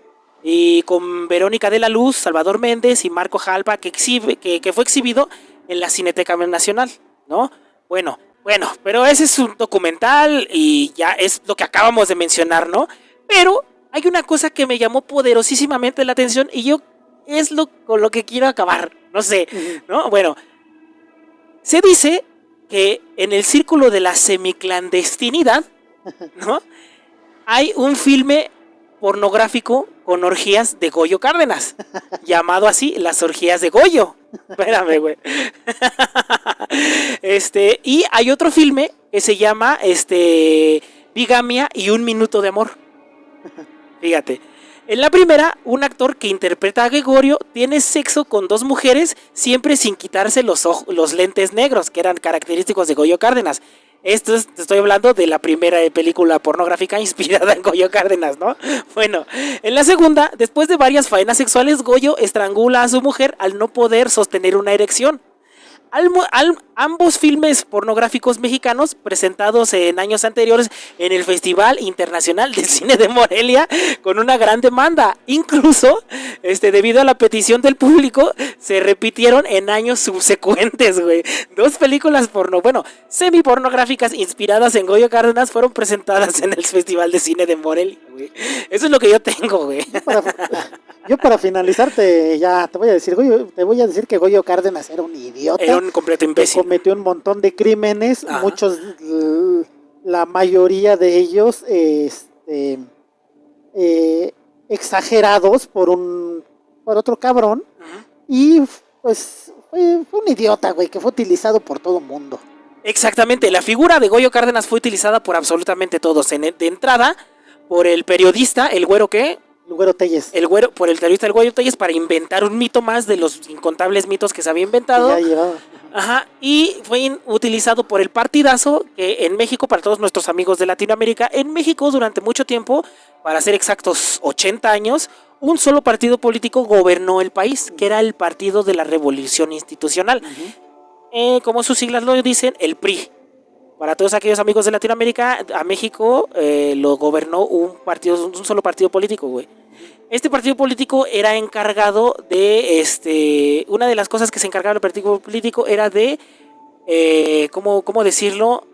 y con Verónica de la Luz, Salvador Méndez y Marco Jalpa, que fue exhibido en la Cineteca Nacional, ¿no? Bueno, pero ese es un documental y ya es lo que acabamos de mencionar, ¿no? Pero hay una cosa que me llamó poderosísimamente la atención y yo es con lo que quiero acabar, no sé, ¿no? Bueno, se dice que en el círculo de la semiclandestinidad, ¿no? Hay un filme pornográfico con orgías de Goyo Cárdenas, llamado así, Las Orgías de Goyo. Espérame, güey. Y hay otro filme que se llama Bigamia y un minuto de amor. Fíjate. En la primera, un actor que interpreta a Gregorio tiene sexo con dos mujeres, siempre sin quitarse los lentes negros, que eran característicos de Goyo Cárdenas. Te estoy hablando de la primera película pornográfica inspirada en Goyo Cárdenas, ¿no? Bueno, en la segunda, después de varias faenas sexuales, Goyo estrangula a su mujer al no poder sostener una erección. ambos filmes pornográficos mexicanos presentados en años anteriores en el Festival Internacional de Cine de Morelia con una gran demanda. Incluso, debido a la petición del público, se repitieron en años subsecuentes, güey. 2 películas semi-pornográficas inspiradas en Goyo Cárdenas fueron presentadas en el Festival de Cine de Morelia, güey. Eso es lo que yo tengo, güey. Yo para finalizarte ya te voy a decir que Goyo Cárdenas era un idiota. Era un completo imbécil. Cometió un montón de crímenes, muchos, la mayoría de ellos, exagerados por otro cabrón. Y pues fue un idiota, güey, que fue utilizado por todo el mundo. Exactamente, la figura de Goyo Cárdenas fue utilizada por absolutamente todos. De entrada, por el periodista, el güero ¿qué? El güero Telles. Por el periodista el güero Telles, para inventar un mito más de los incontables mitos que se había inventado. Ya llevaba. Ajá, y fue utilizado por el partidazo que en México, para todos nuestros amigos de Latinoamérica, en México durante mucho tiempo, para ser exactos 80 años, un solo partido político gobernó el país, que era el Partido de la Revolución Institucional. Como sus siglas lo dicen, el PRI. Para todos aquellos amigos de Latinoamérica, a México lo gobernó un solo partido político, güey. Este partido político era encargado de, una de las cosas que se encargaba el partido político era de, ¿cómo decirlo?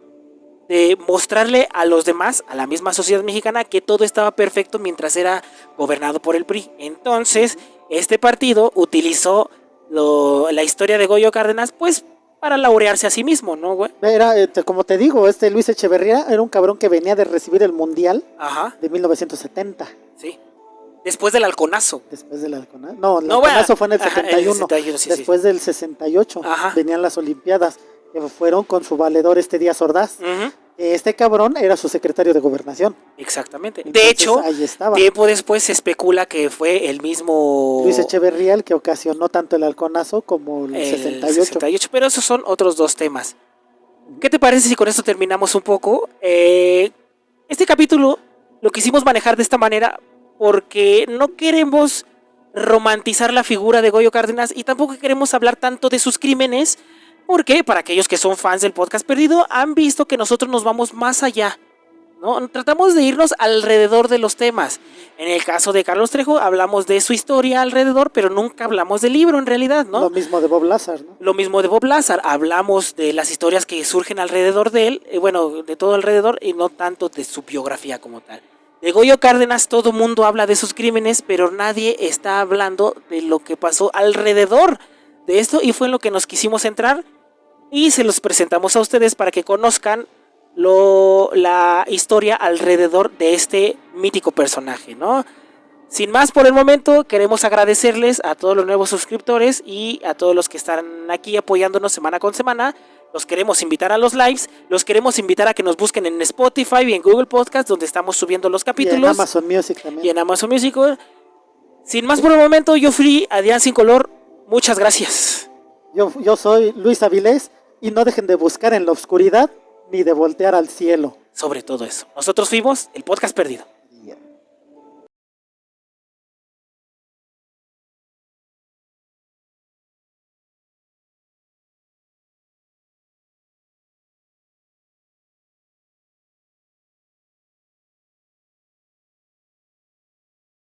De mostrarle a los demás, a la misma sociedad mexicana, que todo estaba perfecto mientras era gobernado por el PRI. Entonces, este partido utilizó la historia de Goyo Cárdenas, pues, para laurearse a sí mismo, ¿no, güey? Era, como te digo, Luis Echeverría era un cabrón que venía de recibir el Mundial de 1970. Sí. Después del halconazo. No, el halconazo fue en el 71. Después del 68 venían las Olimpiadas, que fueron con su valedor Díaz Ordaz. Este cabrón era su secretario de Gobernación. Exactamente. Entonces, de hecho, tiempo después se especula que fue el mismo Luis Echeverría el que ocasionó tanto el halconazo como el 68. Pero esos son otros 2 temas. ¿Qué te parece si con esto terminamos un poco? Este capítulo lo quisimos manejar de esta manera porque no queremos romantizar la figura de Goyo Cárdenas y tampoco queremos hablar tanto de sus crímenes, porque para aquellos que son fans del podcast perdido han visto que nosotros nos vamos más allá, ¿no? Tratamos de irnos alrededor de los temas. En el caso de Carlos Trejo hablamos de su historia alrededor, pero nunca hablamos del libro en realidad, ¿no? Lo mismo de Bob Lazar, ¿no? Lo mismo de Bob Lazar, hablamos de las historias que surgen alrededor de él, de todo alrededor, y no tanto de su biografía como tal. De Goyo Cárdenas todo mundo habla de sus crímenes, pero nadie está hablando de lo que pasó alrededor de esto, y fue en lo que nos quisimos centrar y se los presentamos a ustedes para que conozcan la historia alrededor de este mítico personaje, ¿no? Sin más por el momento, queremos agradecerles a todos los nuevos suscriptores y a todos los que están aquí apoyándonos semana con semana. Los queremos invitar a los lives, los queremos invitar a que nos busquen en Spotify y en Google Podcast, donde estamos subiendo los capítulos. Y en Amazon Music también. Y en Amazon Music. Sin más por el momento, yo fui Adrián Sin Color. Muchas gracias. Yo soy Luis Avilés, y no dejen de buscar en la oscuridad ni de voltear al cielo. Sobre todo eso. Nosotros fuimos el podcast perdido.